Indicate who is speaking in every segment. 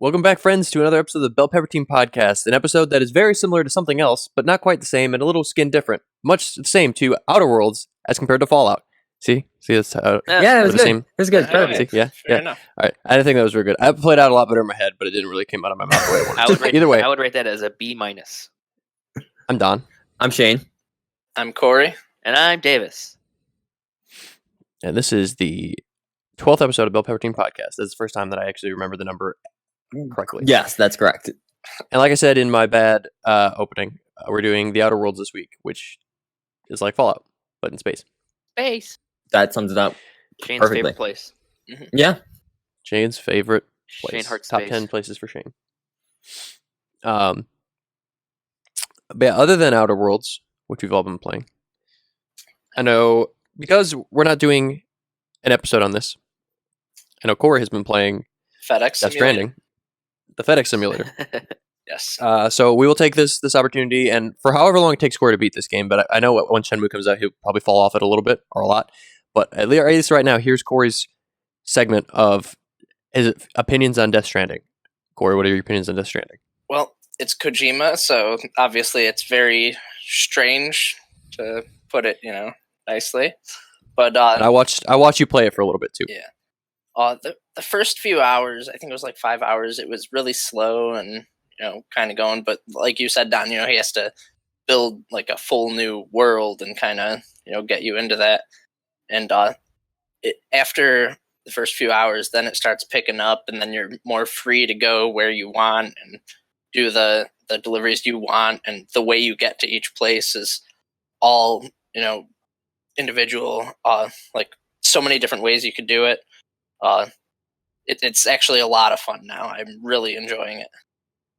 Speaker 1: Welcome back, friends, to another episode of the BPT Podcast, an episode that is very similar to something else, but not quite the same and a little skin different. Much the same to Outer Worlds as compared to Fallout. See, that's how.
Speaker 2: Yeah, it was good.
Speaker 1: Same.
Speaker 2: It was good. Perfect.
Speaker 1: See? Yeah.
Speaker 3: Fair enough.
Speaker 1: All right. I didn't think that was very good. I played out a lot better in my head, but it didn't really come out of my mouth the way I wanted to. Either way,
Speaker 4: I would rate that as a B-.
Speaker 1: I'm Don.
Speaker 2: I'm Shane.
Speaker 3: I'm Corey.
Speaker 4: And I'm Davis.
Speaker 1: And this is the 12th episode of BPT Podcast. This is the first time that I actually remember the number correctly.
Speaker 2: Yes, that's correct.
Speaker 1: And like I said in my bad opening, we're doing the Outer Worlds this week, which is like Fallout, but in space.
Speaker 4: Space.
Speaker 2: That sums it up.
Speaker 4: Shane's
Speaker 2: Perfectly.
Speaker 4: favorite place.
Speaker 2: Yeah.
Speaker 1: Shane's favorite place.
Speaker 4: Shane Hart's
Speaker 1: Top
Speaker 4: space.
Speaker 1: 10 places for Shane. But yeah, other than Outer Worlds, which we've all been playing, I know because we're not doing an episode on this, I know Corey has been playing
Speaker 3: FedEx
Speaker 1: Death
Speaker 3: Simulator.
Speaker 1: Stranding, the FedEx Simulator.
Speaker 3: Yes.
Speaker 1: So we will take this opportunity, and for however long it takes Corey to beat this game, but I know when Shenmue comes out, he'll probably fall off it a little bit, or a lot. But at least right now, here's Corey's segment of his opinions on Death Stranding. Corey, what are your opinions on Death Stranding?
Speaker 3: Well, it's Kojima, so obviously it's very strange to put it, nicely. But
Speaker 1: And I watched you play it for a little bit too.
Speaker 3: Yeah. The first few hours, I think it was like 5 hours, it was really slow and kind of going. But like you said, Don, he has to build like a full new world and kind of get you into that. And after the first few hours, then it starts picking up, and then you're more free to go where you want and do the deliveries you want, and the way you get to each place is all individual. Like so many different ways you could do it. It's actually a lot of fun now. I'm really enjoying it.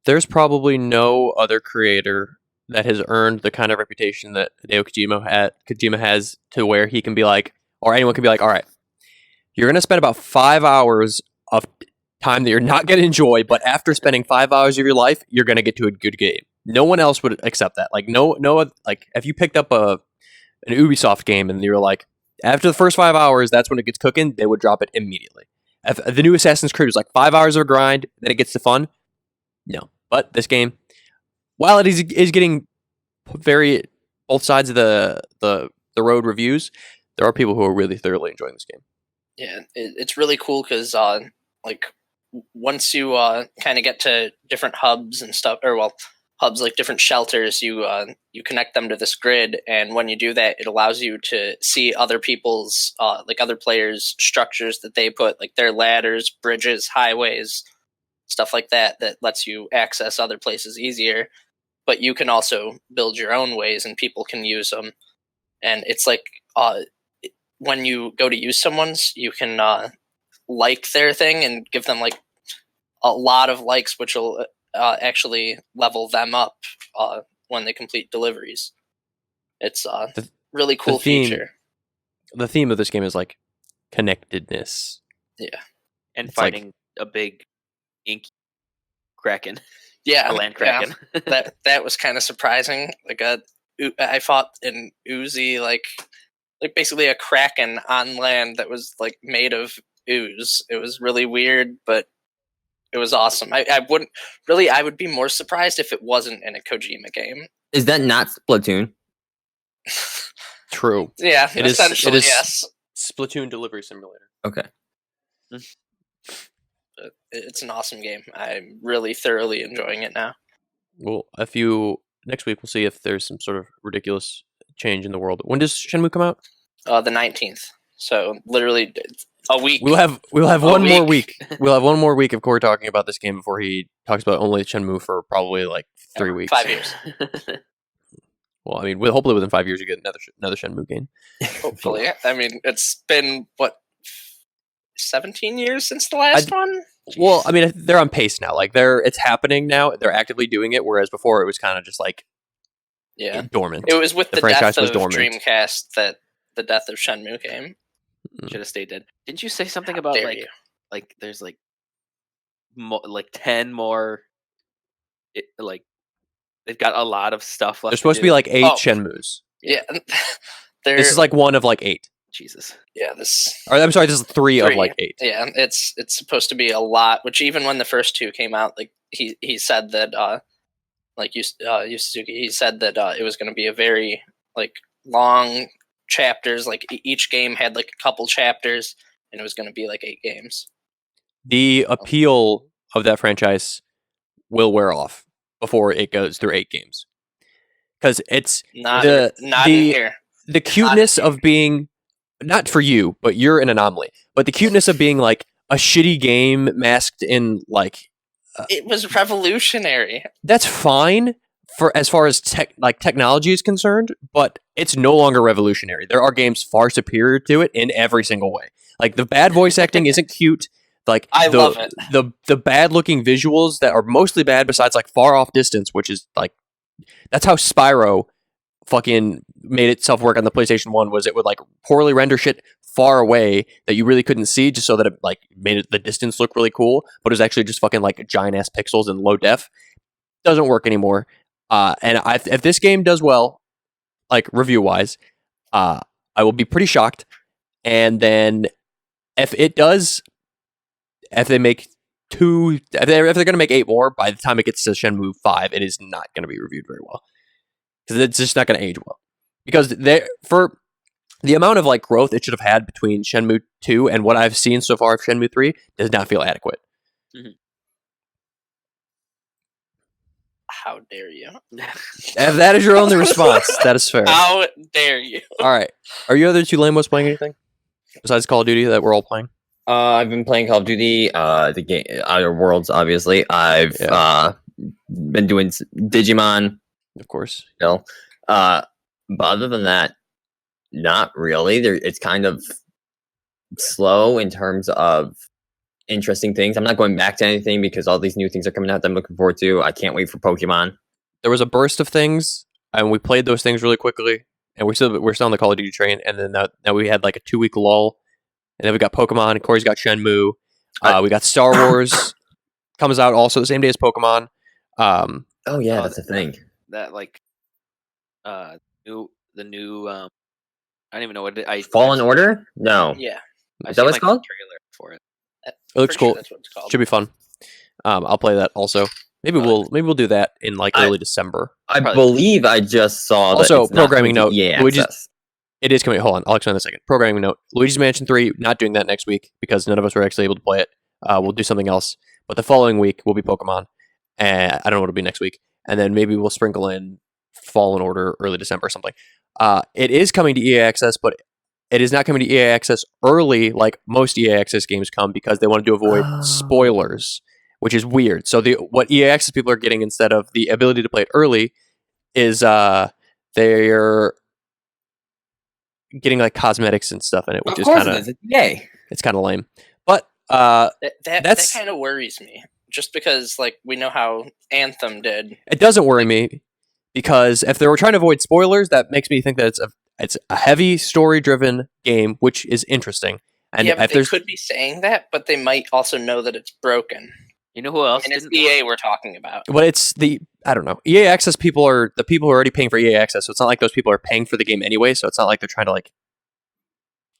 Speaker 1: There's probably no other creator that has earned the kind of reputation that Hideo Kojima has, to where he can be like, or anyone can be like, all right, you're going to spend about 5 hours of time that you're not going to enjoy, but after spending 5 hours of your life, you're going to get to a good game. No one else would accept that. Like no, like if you picked up an Ubisoft game and you were like, after the first 5 hours, that's when it gets cooking, they would drop it immediately. If the new Assassin's Creed was like 5 hours of a grind, then it gets to fun. No, but this game, while it is getting very both sides of the road reviews, there are people who are really thoroughly enjoying this game.
Speaker 3: Yeah, it's really cool because like once you kind of get to different hubs and stuff, or hubs like different shelters, you connect them to this grid, and when you do that, it allows you to see other people's like other players' structures that they put, like their ladders, bridges, highways, stuff like that lets you access other places easier. But you can also build your own ways, and people can use them. And it's like when you go to use someone's, you can like their thing and give them like a lot of likes, which will actually level them up when they complete deliveries. It's really cool feature.
Speaker 1: The theme of this game is like connectedness.
Speaker 3: Yeah.
Speaker 4: And
Speaker 1: It's
Speaker 4: fighting a big ink kraken.
Speaker 3: Yeah.
Speaker 4: A land kraken.
Speaker 3: Yeah. That was kind of surprising. Like I fought an Uzi, like basically a kraken on land that was like made of ooze. It was really weird, but it was awesome. I would be more surprised if it wasn't in a Kojima game.
Speaker 2: Is that not Splatoon?
Speaker 1: True.
Speaker 3: Yeah,
Speaker 1: It is-
Speaker 3: essentially,
Speaker 1: it is-
Speaker 3: yes.
Speaker 1: Splatoon Delivery Simulator.
Speaker 2: Okay.
Speaker 3: But it's an awesome game. I'm really thoroughly enjoying it now.
Speaker 1: Well, next week we'll see if there's some sort of ridiculous change in the world. When does Shenmue come out?
Speaker 3: The 19th. So literally a week.
Speaker 1: We'll have
Speaker 3: A
Speaker 1: one more
Speaker 3: week.
Speaker 1: week. We'll have one more week of Corey talking about this game before he talks about only Shenmue for probably like 3 weeks.
Speaker 3: 5 years.
Speaker 1: Well, I mean, hopefully within 5 years you get another Shenmue game.
Speaker 3: Hopefully. I mean, it's been, 17 years since the last one?
Speaker 1: Well, I mean, they're on pace now. Like it's happening now. They're actively doing it, whereas before it was kind of just like dormant.
Speaker 3: It was with
Speaker 1: The
Speaker 3: the
Speaker 1: franchise
Speaker 3: death
Speaker 1: was
Speaker 3: of
Speaker 1: dormant.
Speaker 3: Dreamcast that the death of Shenmue came.
Speaker 4: Should have stayed dead. Didn't you say something
Speaker 3: How
Speaker 4: about
Speaker 3: dare
Speaker 4: like
Speaker 3: you.
Speaker 4: like there's like 10 more? Like they've got a lot of stuff left.
Speaker 1: There's supposed to be like 8 Shenmues.
Speaker 3: Yeah.
Speaker 1: This is like one of like 8.
Speaker 4: Jesus.
Speaker 3: Yeah, this
Speaker 1: Or, I'm sorry, this is three of
Speaker 3: Three.
Speaker 1: like 8.
Speaker 3: yeah, it's supposed to be a lot. Which even when the first 2 came out, like he said that like Yu Suzuki, he said that it was going to be a very like long chapters. Like each game had like a couple chapters, and it was going to be like 8 games.
Speaker 1: The appeal of that franchise will wear off before it goes through 8 games. Because it's
Speaker 3: Not
Speaker 1: the
Speaker 3: not in here.
Speaker 1: the cuteness of being, not for you, but you're an anomaly. But the cuteness of being like a shitty game masked in like
Speaker 3: It was revolutionary.
Speaker 1: that's fine for as far as technology is concerned, but it's no longer revolutionary. There are games far superior to it in every single way. Like the bad voice acting isn't cute. Like
Speaker 3: I love it.
Speaker 1: The bad looking visuals that are mostly bad besides like Far Off Distance, which is like that's how Spyro fucking made itself work on the PlayStation 1, was it would like poorly render shit far away that you really couldn't see just so that it like made the distance look really cool, but it was actually just fucking like giant ass pixels in low def. Doesn't work anymore. If this game does well, like review wise, I will be pretty shocked. And then if it does, if they make if they're going to make 8 more, by the time it gets to Shenmue 5, it is not going to be reviewed very well. Because it's just not going to age well. Because for the amount of like growth it should have had between Shenmue 2 and what I've seen so far of Shenmue 3 does not feel adequate.
Speaker 4: Mm-hmm.
Speaker 3: How dare you?
Speaker 1: If that is your only response, that is fair.
Speaker 3: How dare you?
Speaker 1: All right. Are you other 2 lamos playing anything besides Call of Duty that we're all playing?
Speaker 2: I've been playing Call of Duty, the game Outer Worlds. Obviously, I've been doing Digimon.
Speaker 1: Of course.
Speaker 2: But other than that, not really. It's kind of slow in terms of interesting things. I'm not going back to anything because all these new things are coming out that I'm looking forward to. I can't wait for Pokemon.
Speaker 1: There was a burst of things, and we played those things really quickly, and we're still on the Call of Duty train. And then now we had like a 2-week lull, and then we got Pokemon. And Corey's got Shenmue. We got Star Wars comes out also the same day as Pokemon.
Speaker 2: Oh yeah, that's a thing.
Speaker 4: That like the new I don't even know what
Speaker 2: Fallen Order? No.
Speaker 3: Yeah,
Speaker 2: Is that what it's called?
Speaker 4: Trailer for it.
Speaker 1: It looks
Speaker 3: Pretty
Speaker 1: cool.
Speaker 3: sure that's what it's called.
Speaker 1: Should be fun. I'll play that also. Maybe we'll do that in like early December.
Speaker 2: I
Speaker 4: Probably.
Speaker 2: believe I just saw that.
Speaker 1: Also,
Speaker 2: it's not
Speaker 1: programming
Speaker 2: coming to
Speaker 1: note,
Speaker 2: EA
Speaker 1: Luigi's-
Speaker 2: access.
Speaker 1: It is coming. Hold on, I'll explain in a second. Programming note: Luigi's Mansion 3, not doing that next week because none of us were actually able to play it. We'll do something else. But the following week will be Pokemon, and I don't know what it'll be next week. And then maybe we'll sprinkle in Fallen Order early December or something. It is coming to EA Access, but it is not coming to EA Access early like most EA Access games come because they wanted to avoid spoilers, which is weird. So what EA Access people are getting instead of the ability to play it early is they're getting like cosmetics and stuff in it, which is kind of
Speaker 2: yay.
Speaker 1: it's kind of lame. But
Speaker 3: That kind of worries me, just because like we know how Anthem did.
Speaker 1: it doesn't worry me because if they were trying to avoid spoilers, that makes me think that it's a heavy story-driven game, which is interesting. And
Speaker 3: yeah, but
Speaker 1: if
Speaker 3: they
Speaker 1: there's
Speaker 3: could be saying that, but they might also know that it's broken.
Speaker 4: You know who else?
Speaker 3: And it's
Speaker 4: didn't
Speaker 3: EA we're talking about.
Speaker 1: but it's I don't know. EA Access people are the people who are already paying for EA Access, so it's not like those people are paying for the game anyway. So it's not like they're trying to like.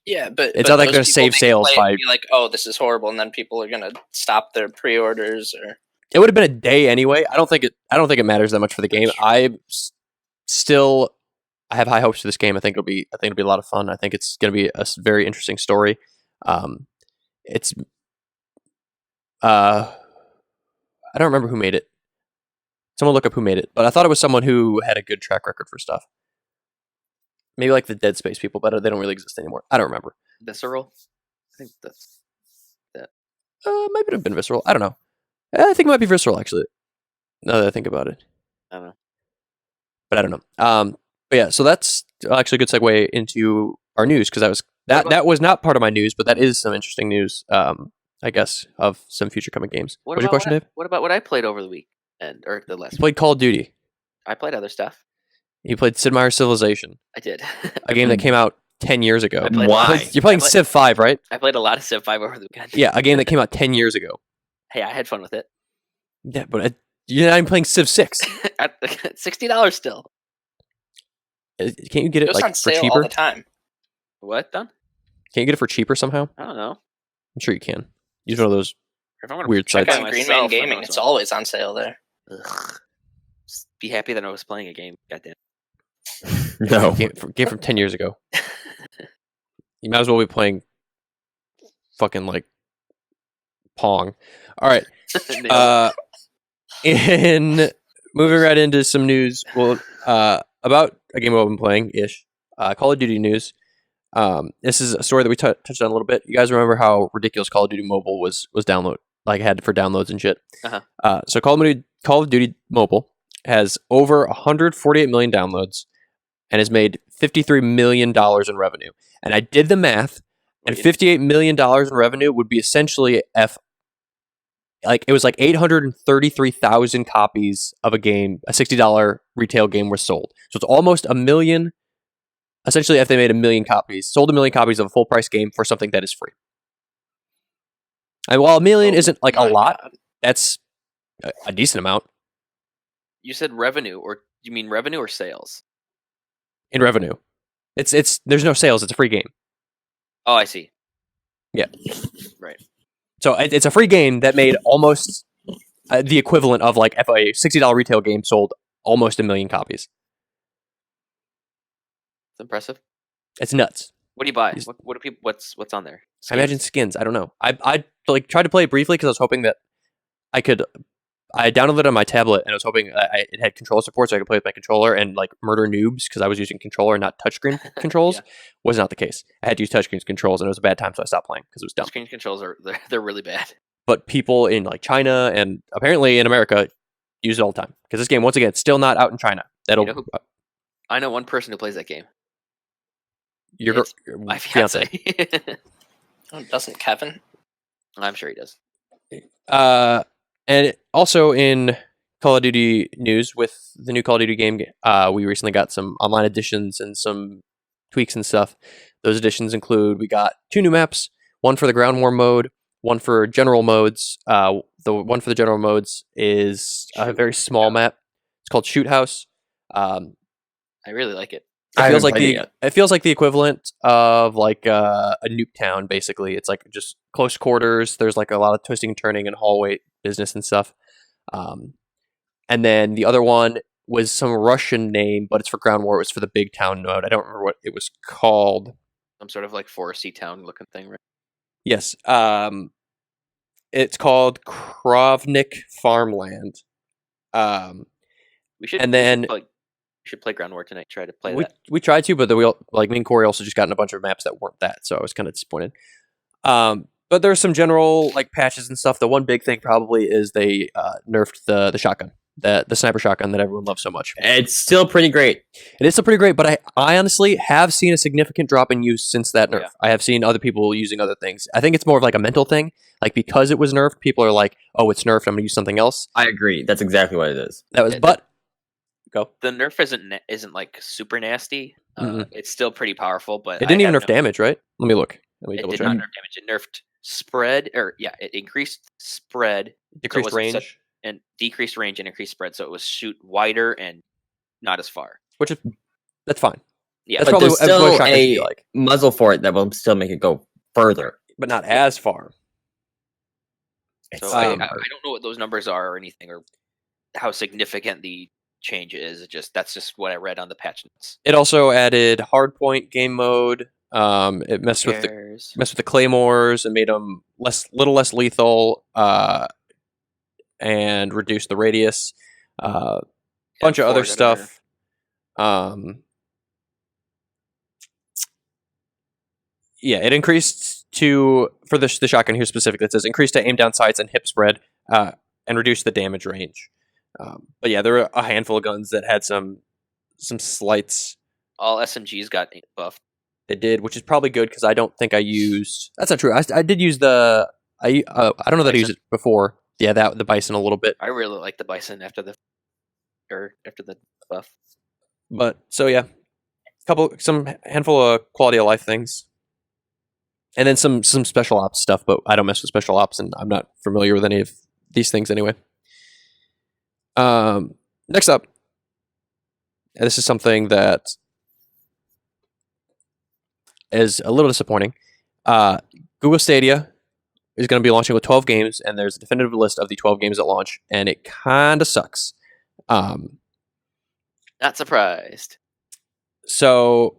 Speaker 3: Yeah, but
Speaker 1: It's not like
Speaker 3: those
Speaker 1: they're
Speaker 3: people,
Speaker 1: save
Speaker 3: they can
Speaker 1: sales
Speaker 3: play it
Speaker 1: by-
Speaker 3: and be like, oh, this is horrible, and then people are gonna stop their pre-orders or.
Speaker 1: It would have been a day anyway. I don't think it matters that much for the game. I have high hopes for this game. I think it'll be a lot of fun. I think it's going to be a very interesting story. It's I don't remember who made it. Someone look up who made it, but I thought it was someone who had a good track record for stuff. Maybe like the Dead Space people, but they don't really exist anymore. I don't remember.
Speaker 4: Visceral. I think that's
Speaker 1: Maybe it have been Visceral. I don't know. I think it might be Visceral actually. Now that I think about it,
Speaker 4: I don't know.
Speaker 1: but I don't know. But yeah, so that's actually a good segue into our news because that was not part of my news, but that is some interesting news. I guess of some future coming games. What's your question, Dave?
Speaker 4: What about what I played over the weekend or the last
Speaker 1: You played Call of Duty.
Speaker 4: I played other stuff.
Speaker 1: You played Sid Meier's Civilization,
Speaker 4: I did.
Speaker 1: a game that came out 10 years ago.
Speaker 4: I played-
Speaker 2: Why?
Speaker 1: You're playing
Speaker 4: I played-
Speaker 1: Civ 5, right?
Speaker 4: I played a lot of Civ 5 over the weekend.
Speaker 1: Yeah, a game that came out 10 years ago.
Speaker 4: Hey, I had fun with it.
Speaker 1: Yeah, but you're not even playing Civ 6.
Speaker 4: At $60 still.
Speaker 1: Can't you get
Speaker 3: It
Speaker 1: it
Speaker 3: goes
Speaker 1: like
Speaker 3: on
Speaker 1: for
Speaker 3: sale all
Speaker 1: cheaper?
Speaker 3: the time.
Speaker 4: What, Don?
Speaker 1: Can't you get it for cheaper somehow?
Speaker 4: I don't know.
Speaker 1: I'm sure you can. Use one of those
Speaker 4: If I'm gonna
Speaker 1: weird
Speaker 3: Check
Speaker 1: sites.
Speaker 3: out Green Man Gaming. It's always on sale there.
Speaker 4: Ugh. Just be happy that I was playing a game. Goddamn.
Speaker 2: No.
Speaker 1: Game from 10 years ago. You might as well be playing fucking like Pong. All right. In moving right into some news, well, about a game I've been playing ish. Call of Duty news. This is a story that we touched on a little bit. You guys remember how ridiculous Call of Duty Mobile was download, like had for downloads and shit. So Call of Duty Mobile has over 148 million downloads and has made $53 million in revenue. And I did the math, and $58 million in revenue would be essentially it was like 833,000 copies of a game, a $60 retail game were sold. So it's almost a million. Essentially, if they made sold a million copies of a full price game for something that is free. And while a million isn't like a lot, that's a decent amount.
Speaker 4: You said revenue, or you mean revenue or sales?
Speaker 1: In revenue. It's there's no sales, it's a free game.
Speaker 4: Oh, I see.
Speaker 1: Yeah.
Speaker 4: Right.
Speaker 1: So it's a free game that made almost the equivalent of like if a $60 retail game sold almost a million copies.
Speaker 4: It's impressive.
Speaker 1: It's nuts.
Speaker 4: What do you buy? What do people? What's on there?
Speaker 1: I imagine skins. I don't know. I like tried to play it briefly because I was hoping that I could. I downloaded it on my tablet and I was hoping it had controller support so I could play with my controller and like murder noobs because I was using controller, not touchscreen controls.
Speaker 4: Yeah.
Speaker 1: Was not the case. I had to use touchscreen controls and it was a bad time, so I stopped playing because it was dumb.
Speaker 4: Screen controls they're really bad.
Speaker 1: But people in like China and apparently in America use it all the time because this game, once again, it's still not out in China.
Speaker 4: I know one person who plays that game.
Speaker 1: Your
Speaker 4: My fiance.
Speaker 3: Doesn't Kevin?
Speaker 4: I'm sure he does.
Speaker 1: And also in Call of Duty news, with the new Call of Duty game, we recently got some online additions and some tweaks and stuff. Those additions include, we got 2 new maps, one for the ground war mode, one for general modes. The one for the general modes is a very small map. It's called Shoot House.
Speaker 4: I really like it.
Speaker 1: It feels like the equivalent of like a nuke town. Basically, it's like just close quarters. There's like a lot of twisting and turning and hallway business and stuff. And then the other one was some Russian name, but it's for ground war. It was for the big town mode. I don't remember what it was called.
Speaker 4: Some sort of like foresty town looking thing, right?
Speaker 1: Yes. It's called Krovnik Farmland.
Speaker 4: We should play Ground War tonight. Try to play that.
Speaker 1: We tried to, but me and Corey also just got in a bunch of maps that weren't that, so I was kind of disappointed. But there's some general like patches and stuff. The one big thing probably is they nerfed the shotgun, the sniper shotgun that everyone loves so much.
Speaker 2: It's still pretty great.
Speaker 1: It is still pretty great, but I honestly have seen a significant drop in use since that nerf.
Speaker 4: Yeah.
Speaker 1: I have seen other people using other things. I think it's more of like a mental thing. Like because it was nerfed, people are like, "Oh, it's nerfed. I'm gonna use something else."
Speaker 2: I agree. That's exactly what it is.
Speaker 1: Go.
Speaker 4: The nerf isn't like super nasty. It's still pretty powerful, but
Speaker 1: It didn't even nerf damage, right? Let me look.
Speaker 4: It did not nerf damage. It nerfed spread, it increased spread,
Speaker 1: Decreased range,
Speaker 4: and decreased range and increased spread, so it was shoot wider and not as far.
Speaker 1: That's fine.
Speaker 4: Yeah,
Speaker 1: that's
Speaker 2: but
Speaker 1: probably
Speaker 2: there's still
Speaker 1: what
Speaker 2: a
Speaker 1: like.
Speaker 2: muzzle for it that will still make it go further,
Speaker 1: but not as far.
Speaker 4: So I don't know what those numbers are or anything, or how significant the change is. That's just what I read on the patch notes.
Speaker 1: It also added hardpoint game mode. It messed with the claymores and made them little less lethal, and reduced the radius. Bunch of other stuff. It increased for the shotgun here specifically. It says increased to aim down sights and hip spread, and reduce the damage range. But yeah, there were a handful of guns that had some slights.
Speaker 4: All SMGs got buffed.
Speaker 1: They did, which is probably good because I don't think I used. That's not true. I did use the. I don't know that I used it before. Yeah, the bison a little bit.
Speaker 4: I really like the bison after the buff.
Speaker 1: But so yeah, some handful of quality of life things, and then some special ops stuff. But I don't mess with special ops, and I'm not familiar with any of these things anyway. Next up, and this is something that is a little disappointing. Google Stadia is going to be launching with 12 games, and there's a definitive list of the 12 games at launch, and it kind of sucks.
Speaker 4: Not surprised.
Speaker 1: So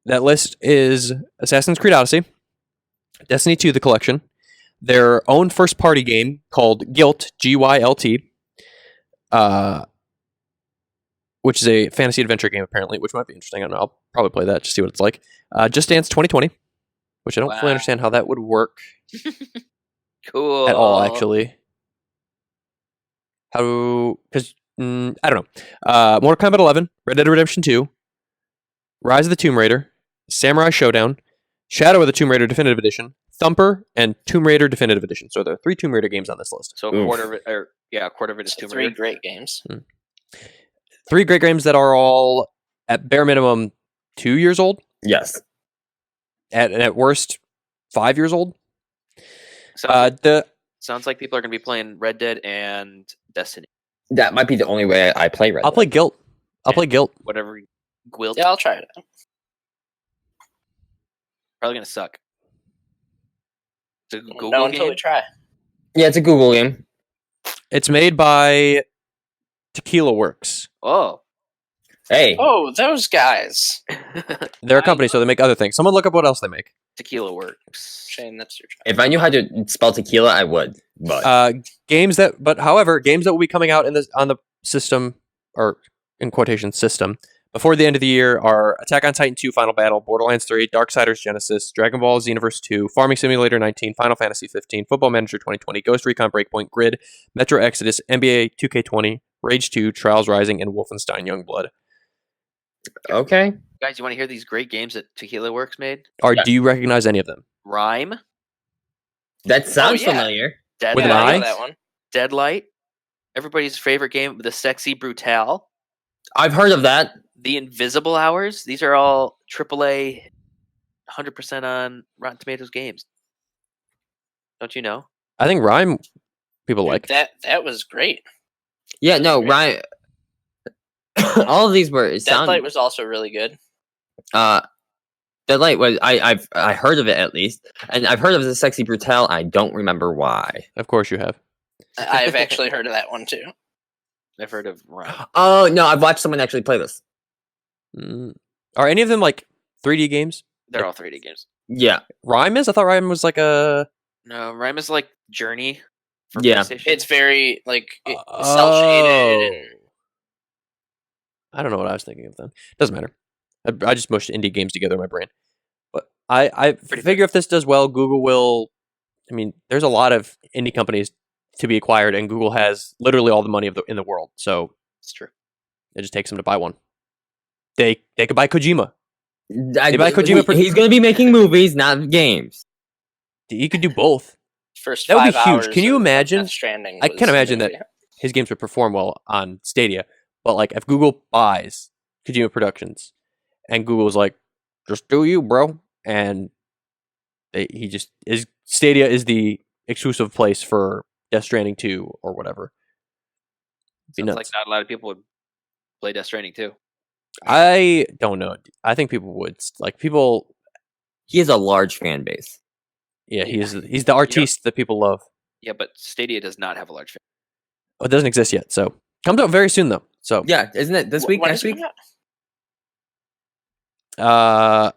Speaker 1: that list is Assassin's Creed Odyssey, Destiny 2, the collection, their own first-party game called Gylt, Gylt, which is a fantasy adventure game, apparently, which might be interesting. I don't know. I'll probably play that, just see what it's like. Just Dance 2020, which I don't fully understand how that would work.
Speaker 4: Cool.
Speaker 1: At all, actually. Because, I don't know. Mortal Kombat 11, Red Dead Redemption 2, Rise of the Tomb Raider, Samurai Showdown, Shadow of the Tomb Raider Definitive Edition, Thumper, and Tomb Raider Definitive Edition. So there are 3 Tomb Raider games on this list.
Speaker 4: So a quarter of it, a quarter of it is Tomb Raider.
Speaker 3: 3 great games.
Speaker 1: 3 great games that are all, at bare minimum, 2 years old.
Speaker 2: Yes.
Speaker 1: At worst, 5 years old.
Speaker 4: Sounds like people are going to be playing Red Dead and Destiny.
Speaker 2: That might be the only way I play Red Dead.
Speaker 1: I'll play Gylt. Play Gylt.
Speaker 4: Whatever. Gwilt.
Speaker 3: Yeah, I'll try it out.
Speaker 4: Probably going to suck. It's a Google
Speaker 3: No, until
Speaker 4: game?
Speaker 3: we try.
Speaker 2: Yeah, it's a Google game.
Speaker 1: It's made by Tequila Works.
Speaker 4: Oh.
Speaker 2: Hey.
Speaker 3: Oh, those guys.
Speaker 1: They're a company, so they make other things. Someone look up what else they make.
Speaker 4: Tequila Works.
Speaker 3: Shane, that's your try.
Speaker 2: If I knew how to spell tequila, I would. But
Speaker 1: Games that will be coming out on the system, or in quotation system, before the end of the year are Attack on Titan 2 Final Battle, Borderlands 3, Darksiders Genesis, Dragon Ball Xenoverse 2, Farming Simulator 19, Final Fantasy 15, Football Manager 2020, Ghost Recon Breakpoint, Grid, Metro Exodus, NBA 2K20, Rage 2, Trials Rising, and Wolfenstein Youngblood.
Speaker 2: okay.
Speaker 4: Guys, you want to hear these great games that Tequila Works made?
Speaker 1: Do you recognize any of them?
Speaker 4: Rhyme.
Speaker 2: That sounds
Speaker 3: yeah.
Speaker 2: familiar.
Speaker 1: With an
Speaker 3: I
Speaker 1: eye?
Speaker 3: know that one.
Speaker 4: Deadlight. Everybody's favorite game, The Sexy Brutale.
Speaker 2: I've heard of that.
Speaker 4: The Invisible Hours. These are all AAA, 100% on Rotten Tomatoes games. Don't you know?
Speaker 1: I think Rhyme people like.
Speaker 3: That was great.
Speaker 2: Yeah, no, Ryan. All of these were
Speaker 3: Deadlight was also really good.
Speaker 2: Deadlight was I heard of it at least, and I've heard of the Sexy Brutale. I don't remember why.
Speaker 1: Of course you have.
Speaker 3: I've actually heard of that one too.
Speaker 4: I've heard of Rhyme.
Speaker 2: Oh no, I've watched someone actually play this.
Speaker 1: Are any of them like 3D games?
Speaker 4: They're all 3D games.
Speaker 2: Yeah,
Speaker 1: Rhyme is? I thought Rhyme was like a...
Speaker 4: No, Rhyme is like Journey for
Speaker 2: Yeah.
Speaker 4: PlayStation.
Speaker 3: It's very cell shaded.
Speaker 1: I don't know what I was thinking of then. Doesn't matter. I just mushed indie games together in my brain. But I figure if this does well, Google will... I mean, there's a lot of indie companies to be acquired, and Google has literally all the money in the world. So
Speaker 4: It's true.
Speaker 1: it just takes them to buy one. They could buy Kojima.
Speaker 2: buy Kojima. He's going to be making movies, not games.
Speaker 1: He could do both.
Speaker 3: First
Speaker 1: That would
Speaker 3: 5
Speaker 1: be huge.
Speaker 3: hours
Speaker 1: Can you
Speaker 3: of
Speaker 1: imagine?
Speaker 3: Death Stranding
Speaker 1: I
Speaker 3: was
Speaker 1: can't imagine
Speaker 3: amazing.
Speaker 1: that his games would perform well on Stadia. But like, if Google buys Kojima Productions, and Google's like, just do you, bro, and he just is. Stadia is the exclusive place for Death Stranding 2 or whatever. Be
Speaker 4: Sounds
Speaker 1: nuts.
Speaker 4: like not a lot of people would play Death Stranding too.
Speaker 1: I don't know. I think people would like people.
Speaker 2: He has a large fan base.
Speaker 1: Yeah, he's the artiste that people love.
Speaker 4: Yeah, but Stadia does not have a large fan.
Speaker 1: Oh, it doesn't exist yet, so comes out very soon though. So
Speaker 2: Yeah, isn't it this week?
Speaker 3: When
Speaker 2: Next
Speaker 3: is it
Speaker 2: week?
Speaker 3: coming out?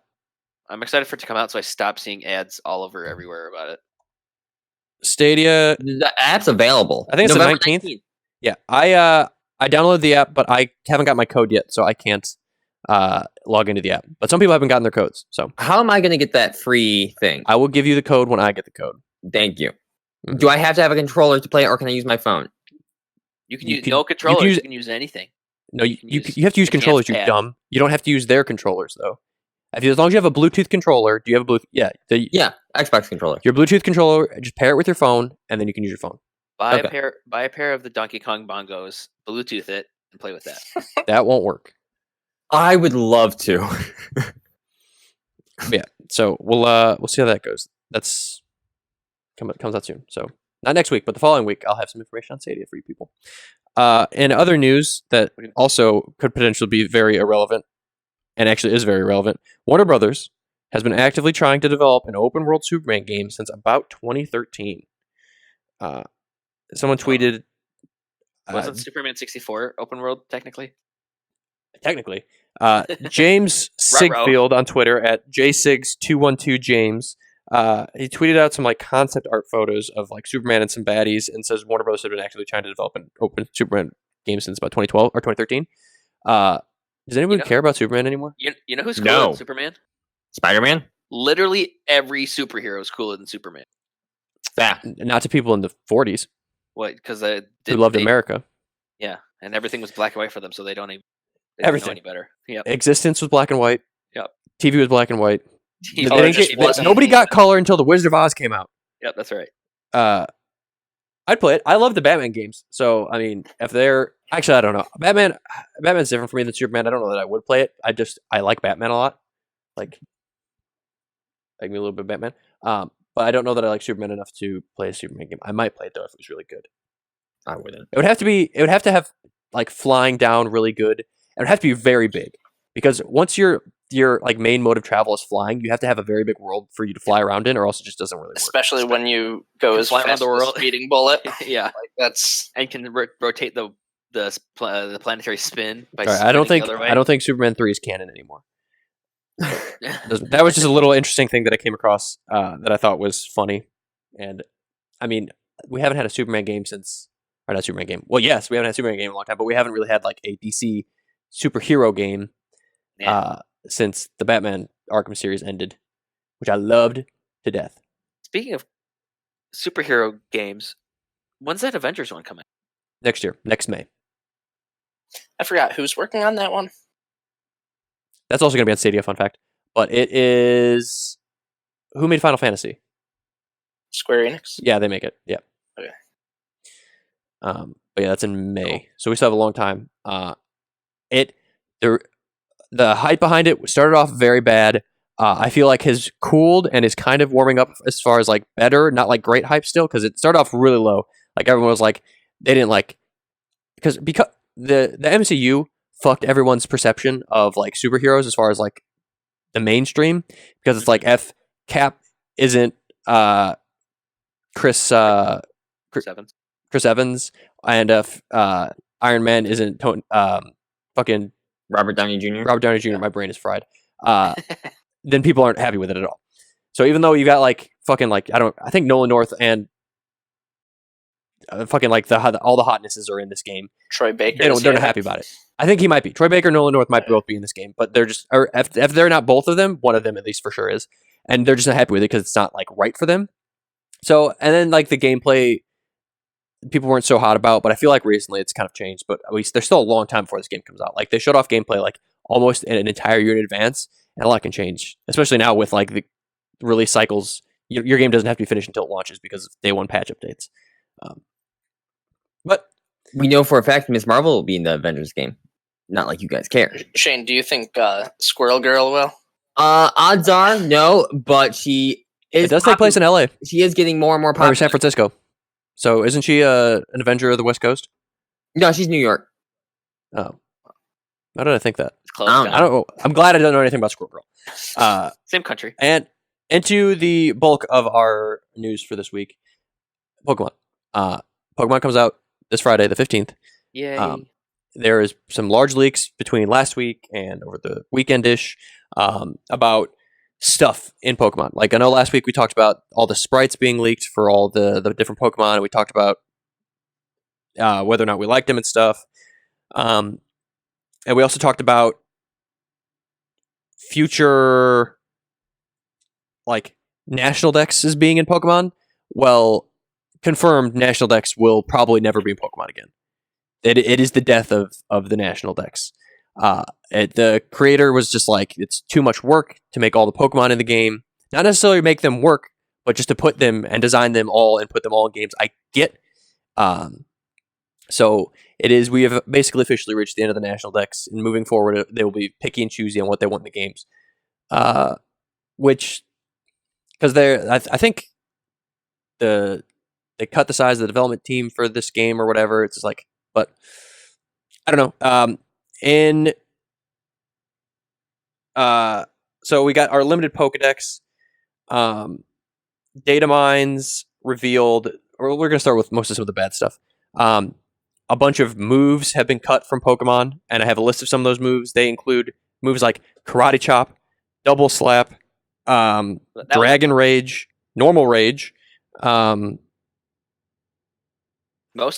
Speaker 4: I'm excited for it to come out, so I stop seeing ads all over everywhere about it.
Speaker 1: Stadia.
Speaker 2: The app's available.
Speaker 1: I think it's the
Speaker 2: November
Speaker 1: 19th. Yeah, I downloaded the app, but I haven't got my code yet, so I can't log into the app. But some people haven't gotten their codes, so
Speaker 2: How am I going to get that free thing?
Speaker 1: I will give you the code when I get the code.
Speaker 2: Thank you. Do I have to have a controller to play it, or can I use my phone?
Speaker 4: You can
Speaker 1: You
Speaker 4: use
Speaker 1: can-
Speaker 4: no controllers.
Speaker 1: use-
Speaker 4: You can use anything.
Speaker 1: No, you
Speaker 4: can use
Speaker 1: have to use
Speaker 4: the
Speaker 1: controllers, you
Speaker 4: pad.
Speaker 1: dumb. You don't have to use their controllers though. As long as you have a Bluetooth controller, do you have a Bluetooth? Yeah,
Speaker 2: Yeah, Xbox controller.
Speaker 1: your Bluetooth controller. Just pair it with your phone, and then you can use your phone.
Speaker 4: Buy
Speaker 1: Okay.
Speaker 4: a pair of the Donkey Kong bongos, Bluetooth it, and play with that.
Speaker 1: That won't work.
Speaker 2: I would love to.
Speaker 1: Yeah, so we'll see how that goes. That's comes out soon. So not next week, but the following week, I'll have some information on Stadia for you people. In other news that also could potentially be very irrelevant, and actually is very relevant, Warner Brothers has been actively trying to develop an open world Superman game since about 2013. Someone tweeted.
Speaker 4: Wasn't Superman 64 open world technically?
Speaker 1: Technically. James Sigfield on Twitter at jsigs212james. He tweeted out some like concept art photos of like Superman and some baddies, and says Warner Bros. Have been actively trying to develop an open Superman game since about 2012 or 2013. Does anyone care about Superman anymore?
Speaker 4: You know who's cooler than Superman?
Speaker 2: Spider-Man?
Speaker 4: Literally every superhero is cooler than Superman.
Speaker 2: Yeah.
Speaker 1: Not to people in the 40s.
Speaker 4: What? Because
Speaker 1: who loved America.
Speaker 4: Yeah, and everything was black and white for them, so they don't even
Speaker 1: everything
Speaker 4: know any better. Yep.
Speaker 1: Existence was black and white.
Speaker 4: Yep.
Speaker 1: TV was black and white.
Speaker 3: TV
Speaker 1: nobody got color until The Wizard of Oz came out.
Speaker 4: Yep, that's right.
Speaker 1: I'd play it. I love the Batman games. So, I mean, if they're... Actually, I don't know. Batman's different for me than Superman. I don't know that I would play it. I like Batman a lot. Like me a little bit of Batman. But I don't know that I like Superman enough to play a Superman game. I might play it, though, if it was really good.
Speaker 2: I wouldn't.
Speaker 1: It would have to have, like, flying down really good. It would have to be very big. Because once your like main mode of travel is flying, you have to have a very big world for you to fly around in, or else it just doesn't really work.
Speaker 3: Especially when you go as fast around the world, speeding bullet.
Speaker 4: Yeah,
Speaker 3: like that's
Speaker 4: and can rotate the planetary spin by.
Speaker 1: Right, I don't think Superman 3 is canon anymore. That was just a little interesting thing that I came across that I thought was funny. And I mean, we haven't had a Superman game since, or not Superman game. Well, yes, we haven't had a Superman game in a long time, but we haven't really had like a DC superhero game since the Batman Arkham series ended, which I loved to death.
Speaker 4: Speaking of superhero games, when's that Avengers one coming?
Speaker 1: Next year, next May.
Speaker 3: I forgot who's working on that one.
Speaker 1: That's also going to be on Stadia, fun fact. But it is... Who made Final Fantasy?
Speaker 3: Square Enix?
Speaker 1: Yeah, they make it. Yeah.
Speaker 3: Okay.
Speaker 1: But yeah, that's in May. So we still have a long time. The hype behind it started off very bad. I feel like has cooled and is kind of warming up as far as like better, not like great hype still, because it started off really low. Like everyone was like, they didn't like... Because the MCU fucked everyone's perception of like superheroes as far as like the mainstream, because it's like Cap isn't Chris Evans, and Iron Man isn't fucking
Speaker 2: Robert Downey Jr.
Speaker 1: Yeah. My brain is fried. Then people aren't happy with it at all. So even though you got like fucking like I think Nolan North and fucking like all the hotnesses are in this game.
Speaker 3: Troy Baker.
Speaker 1: They're not happy about it. I think he might be. Troy Baker and Nolan North might both be in this game, but they're just, or if they're not both of them, one of them at least for sure is, and they're just not happy with it because it's not like right for them. So, and then like the gameplay, people weren't so hot about, but I feel like recently it's kind of changed. But at least there's still a long time before this game comes out. Like they showed off gameplay like almost an entire year in advance, and a lot can change, especially now with like the release cycles. Your game doesn't have to be finished until it launches because of day one patch updates. But
Speaker 2: we know for a fact Ms. Marvel will be in the Avengers game. Not like you guys care.
Speaker 3: Shane, do you think Squirrel Girl will?
Speaker 2: Odds are no, but she is.
Speaker 1: It does take place in LA.
Speaker 2: She is getting more and more popular.
Speaker 1: Or San Francisco. So isn't she an Avenger of the West Coast?
Speaker 2: No, she's New York.
Speaker 1: Oh. How did I think that?
Speaker 4: It's close.
Speaker 1: I don't know. I'm glad I don't know anything about Squirrel Girl.
Speaker 4: Same country.
Speaker 1: And into the bulk of our news for this week, Pokemon. Pokemon comes out this Friday, the 15th.
Speaker 4: Yay.
Speaker 1: There is some large leaks between last week and over the weekend-ish about stuff in Pokemon. Like, I know last week we talked about all the sprites being leaked for all the different Pokemon, and we talked about whether or not we liked them and stuff. And we also talked about future, like, National Dex is being in Pokemon. Well, confirmed National Dex will probably never be in Pokemon again. It is the death of the National Dex. The creator was just like, it's too much work to make all the Pokemon in the game. Not necessarily make them work, but just to put them and design them all and put them all in games. I get. So it is. We have basically officially reached the end of the National Dex, and moving forward, they will be picky and choosy on what they want in the games. Which, because I think they cut the size of the development team for this game or whatever. It's just like, but I don't know. In So we got our limited Pokedex. Data mines revealed, or we're going to start with most of some of the bad stuff. A bunch of moves have been cut from Pokemon, and I have a list of some of those moves. They include moves like Karate Chop, Double Slap, Dragon Rage, Normal Rage,
Speaker 4: most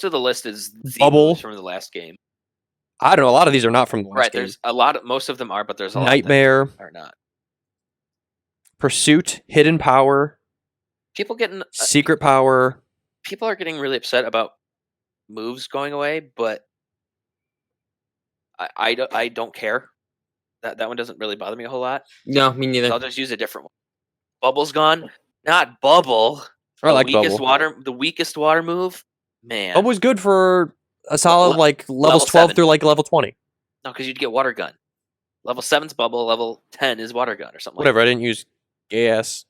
Speaker 4: of the list is
Speaker 1: Bubble
Speaker 4: from the last game.
Speaker 1: I don't know. A lot of these are not from the last game.
Speaker 4: There's a lot of, most of them are, but there's a
Speaker 1: Nightmare,
Speaker 4: lot that are not.
Speaker 1: Pursuit, Hidden Power,
Speaker 4: People getting
Speaker 1: Secret Power.
Speaker 4: People are getting really upset about moves going away, but I don't care. That one doesn't really bother me a whole lot.
Speaker 2: No, me neither.
Speaker 4: I'll just use a different one. Bubble's gone. Not Bubble.
Speaker 1: I like Bubble.
Speaker 4: The weakest water move. Man,
Speaker 1: Bubble's good for a solid levels
Speaker 4: level
Speaker 1: 12
Speaker 4: 7.
Speaker 1: through level 20.
Speaker 4: No, because you'd get Water Gun. Level 7's Bubble. Level 10 is Water Gun or something.
Speaker 1: Whatever. I didn't use gay ass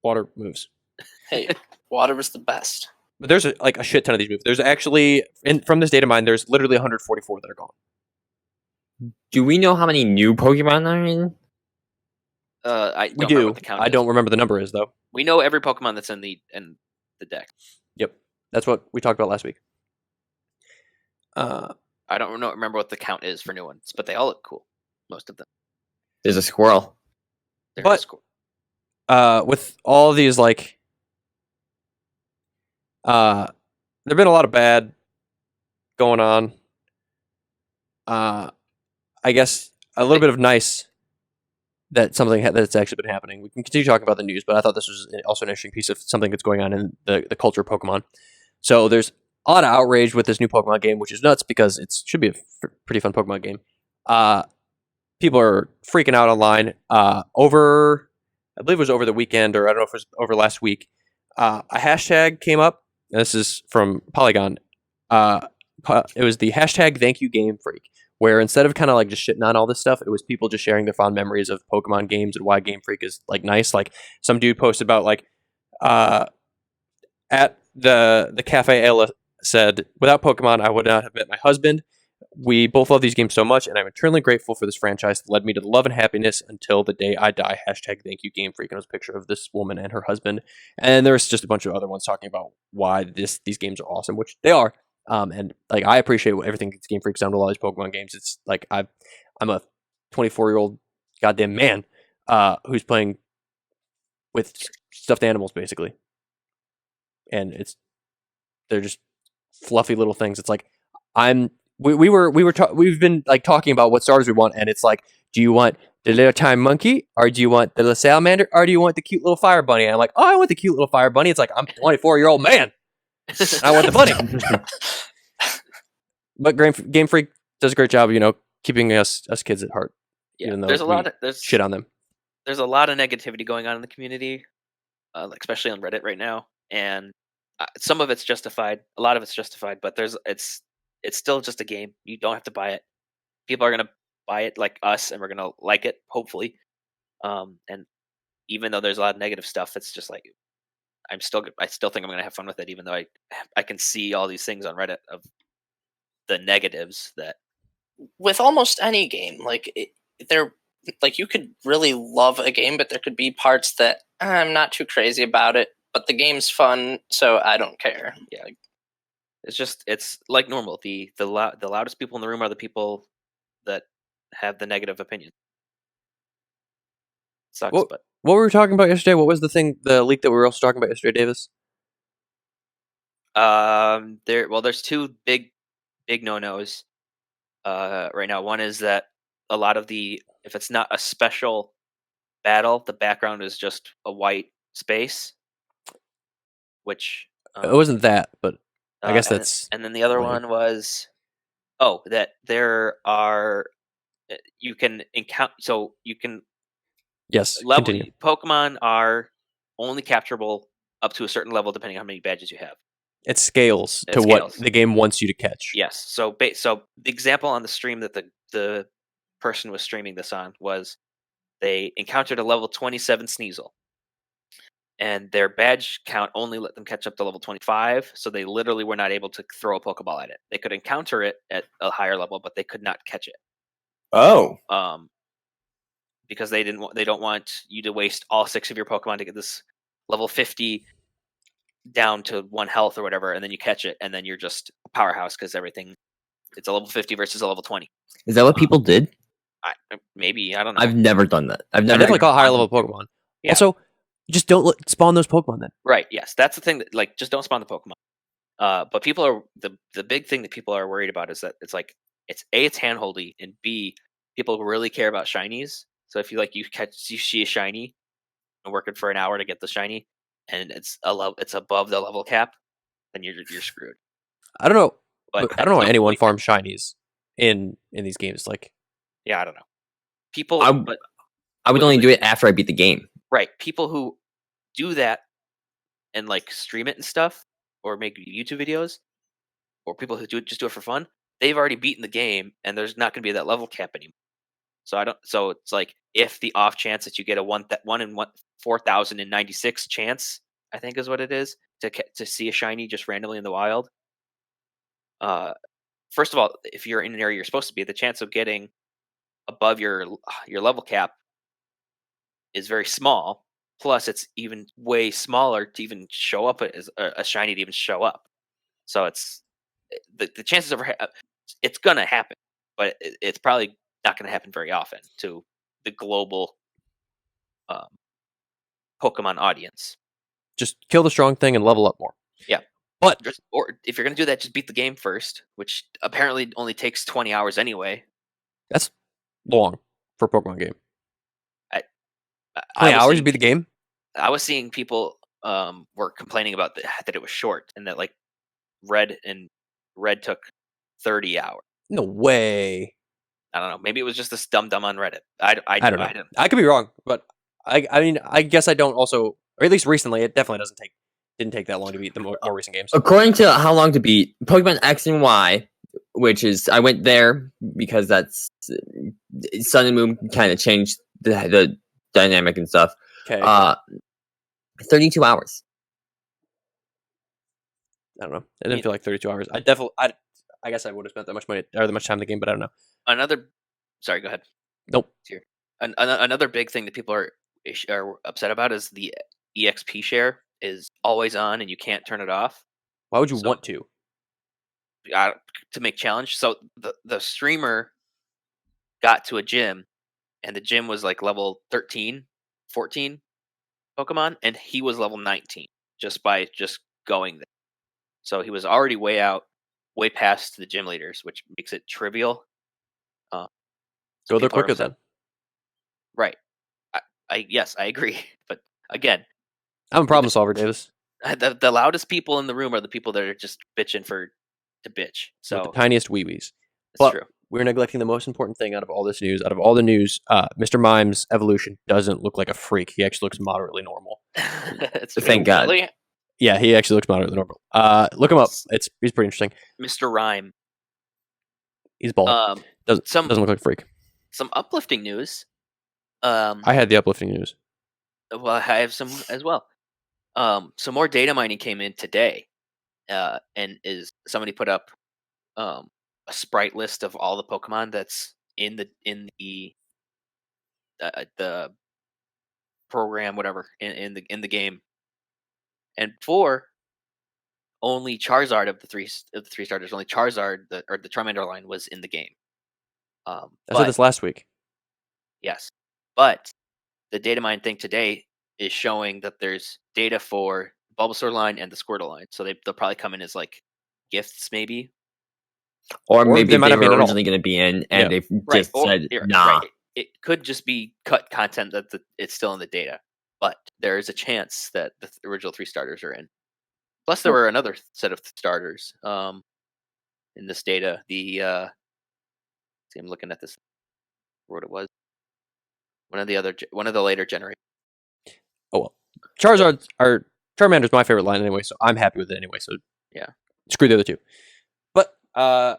Speaker 1: water moves.
Speaker 3: Hey, water was the best.
Speaker 1: But there's a shit ton of these moves. There's actually from this data mine, there's literally 144 that are gone.
Speaker 2: Do we know how many new Pokemon are in?
Speaker 1: We do. I don't remember the number is though.
Speaker 4: We know every Pokemon that's in the deck.
Speaker 1: Yep, that's what we talked about last week.
Speaker 4: I don't remember what the count is for new ones, but they all look cool. Most of them.
Speaker 2: There's a squirrel.
Speaker 4: There's a squirrel.
Speaker 1: With all of these there've been a lot of bad going on. I guess a little bit of nice that something that's actually been happening. We can continue talking about the news, but I thought this was also an interesting piece of something that's going on in the culture of Pokemon. So there's a lot of outrage with this new Pokemon game, which is nuts because it should be a pretty fun Pokemon game. People are freaking out online over, I believe it was over the weekend, or I don't know if it was over last week. A hashtag came up, and this is from Polygon. It was the hashtag Thank You Game Freak, where instead of kind of just shitting on all this stuff, it was people just sharing their fond memories of Pokemon games and why Game Freak is nice. Like some dude posted about at the Cafe Ella said, without Pokemon, I would not have met my husband. We both love these games so much, and I'm eternally grateful for this franchise that led me to the love and happiness until the day I die. Hashtag Thank You Game Freak. And it was a picture of this woman and her husband. And there's just a bunch of other ones talking about why these games are awesome, which they are. And I appreciate everything Game Freak's done with all these Pokemon games. It's I'm a 24-year-old goddamn man who's playing with stuffed animals basically, and they're just fluffy little things. It's we've been talking about what starters we want, and it's do you want the little time monkey, or do you want the little salamander, or do you want the cute little fire bunny? And I'm I want the cute little fire bunny. It's I'm a 24-year-old man. I want the bunny. But Game Freak does a great job, keeping us kids at heart.
Speaker 4: Yeah,
Speaker 1: even though
Speaker 4: there's
Speaker 1: shit on them.
Speaker 4: There's a lot of negativity going on in the community, especially on Reddit right now, and some of it's justified. A lot of it's justified, but it's still just a game. You don't have to buy it. People are gonna buy it like us, and we're gonna like it, hopefully. And even though there's a lot of negative stuff, it's just I still think I'm gonna have fun with it, even though I can see all these things on Reddit of the negatives that.
Speaker 3: With almost any game, you could really love a game, but there could be parts that I'm not too crazy about it. But the game's fun, so I don't care.
Speaker 4: Yeah, it's like normal. The loudest people in the room are the people that have the negative opinion. Sucks, but
Speaker 1: what were we talking about yesterday? What was the leak that we were also talking about yesterday, Davis?
Speaker 4: There's two big no-nos right now. One is that a lot of if it's not a special battle, the background is just a white space, which
Speaker 1: it wasn't that, but I guess that's.
Speaker 4: And then the other one was, that there are you can encounter, so you can.
Speaker 1: Yes.
Speaker 4: Level
Speaker 1: continue.
Speaker 4: Pokemon are only capturable up to a certain level, depending on how many badges you have.
Speaker 1: It scales to what the game wants you to catch.
Speaker 4: Yes. So the example on the stream that the person was streaming this on was they encountered a level 27 Sneasel, and their badge count only let them catch up to level 25. So they literally were not able to throw a Pokeball at it. They could encounter it at a higher level, but they could not catch it.
Speaker 2: Oh.
Speaker 4: because they don't want you to waste all 6 of your Pokemon to get this level 50 down to 1 health or whatever, and then you catch it, and then you're just a powerhouse because it's a level 50 versus a level 20.
Speaker 2: Is that what people did?
Speaker 4: Maybe, I don't know.
Speaker 2: I've never done that. I've
Speaker 1: I
Speaker 2: never
Speaker 1: definitely caught higher level Pokemon.
Speaker 4: Yeah.
Speaker 1: Also, just don't spawn those Pokemon then.
Speaker 4: Right. Yes, that's the thing. That, like, just don't spawn the Pokemon. But people are the big thing that people are worried about is that it's handholdy, and B, people really care about shinies. So if you see a shiny and working for an hour to get the shiny, and it's above the level cap, then you're screwed.
Speaker 1: I don't know.
Speaker 4: But
Speaker 1: I don't know why anyone farms shinies in these games. Like,
Speaker 4: yeah, I don't know. People,
Speaker 2: I would only do it after I beat the game.
Speaker 4: Right. People who do that and like stream it and stuff, or make YouTube videos, or people who do it for fun, they've already beaten the game, and there's not going to be that level cap anymore. So it's like, if the off chance that you get a 1 in 4,096 chance, I think is what it is, to see a shiny just randomly in the wild. First of all, if you're in an area you're supposed to be, the chance of getting above your level cap is very small. Plus, it's even way smaller to even show up as a shiny to even show up. So it's the chances of it's gonna happen, but it's probably not gonna happen very often to the global Pokemon audience.
Speaker 1: just kill the strong thing and level up more.
Speaker 4: Yeah,
Speaker 1: but
Speaker 4: or if you're gonna do that, just beat the game first, which apparently only takes 20 hours anyway.
Speaker 1: That's long for a Pokemon game.
Speaker 4: 20
Speaker 1: hours to beat the game?
Speaker 4: I was seeing people were complaining about that it was short, and that like red took 30 hours.
Speaker 1: No way.
Speaker 4: I don't know. Maybe it was just this dumb on Reddit. I don't know.
Speaker 1: I could be wrong, but I mean, I guess I don't also, or at least recently, it definitely didn't take that long to beat the more recent games.
Speaker 2: According to how long to beat Pokemon X and Y, which is, I went there because that's Sun and Moon kind of changed the dynamic and stuff.
Speaker 1: Okay.
Speaker 2: 32 hours.
Speaker 1: I don't know. It didn't feel like 32 hours. I guess I would have spent that much money or that much time in the game, but I don't know.
Speaker 4: Sorry, go ahead.
Speaker 1: Nope.
Speaker 4: Here. Another big thing that people are upset about is the EXP share is always on, and you can't turn it off.
Speaker 1: Why would you want to?
Speaker 4: To make challenge. So the streamer got to a gym, and the gym was like level 13, 14 Pokemon, and he was level 19 just by going there. So he was already way past the gym leaders, which makes it trivial.
Speaker 1: Go there quicker then.
Speaker 4: Right. Yes, I agree. But again,
Speaker 1: I'm a problem solver, Davis.
Speaker 4: The loudest people in the room are the people that are just bitching to bitch. So
Speaker 1: with the tiniest wee-wees.
Speaker 4: That's true.
Speaker 1: We're neglecting the most important thing out of all this news. Out of all the news, Mr. Mime's evolution doesn't look like a freak. He actually looks moderately normal.
Speaker 2: Thank God.
Speaker 3: Really?
Speaker 1: Yeah, he actually looks moderately normal. Look him up. He's pretty interesting.
Speaker 4: Mr. Rhyme.
Speaker 1: He's bald. Doesn't look like a freak.
Speaker 4: Some uplifting news.
Speaker 1: I had the uplifting news.
Speaker 4: Well, I have some as well. Some more data mining came in today, and somebody put up a sprite list of all the Pokemon that's in the program, whatever, in the game. And for only Charizard of the three starters, only Charizard or the Charmander line was in the game.
Speaker 1: I said this last week.
Speaker 4: Yes, but the data mine thing today is showing that there's data for Bulbasaur line and the Squirtle line, so they'll probably come in as like gifts, maybe.
Speaker 2: Or maybe
Speaker 1: they might
Speaker 2: they
Speaker 1: not
Speaker 2: were
Speaker 1: be at all.
Speaker 2: originally going to be in, and they've just said,
Speaker 4: Right.
Speaker 2: nah.
Speaker 4: It could just be cut content that it's still in the data, but there is a chance that the original 3 starters are in. Plus, there were another set of starters in this data. See, I'm looking at this. What it was. One of the later generations.
Speaker 1: Oh well, Charmander's my favorite line anyway, so I'm happy with it anyway. So
Speaker 4: yeah,
Speaker 1: screw the other two. But
Speaker 4: the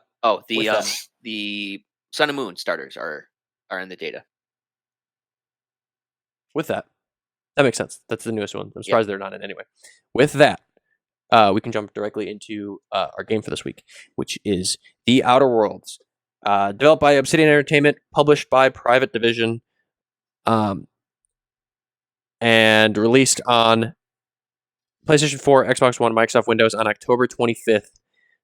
Speaker 4: Sun and Moon starters are in the data.
Speaker 1: With that makes sense. That's the newest one. I'm surprised they're not in anyway. With that, we can jump directly into our game for this week, which is The Outer Worlds, developed by Obsidian Entertainment, published by Private Division. And released on PlayStation 4, Xbox One, Microsoft Windows on October 25th.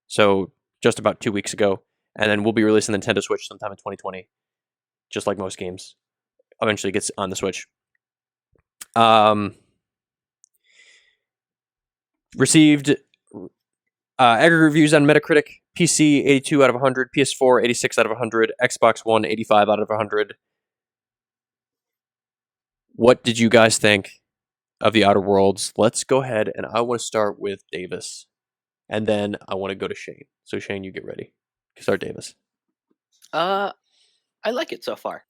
Speaker 1: So just about 2 weeks ago. And then we'll be releasing the Nintendo Switch sometime in 2020. Just like most games. Eventually gets on the Switch. Received aggregate reviews on Metacritic. PC, 82 out of 100. PS4, 86 out of 100. Xbox One, 85 out of 100. What did you guys think of The Outer Worlds? Let's go ahead, and I want to start with Davis. And then I want to go to Shane. So Shane, you get ready. Start Davis.
Speaker 4: I like it so far.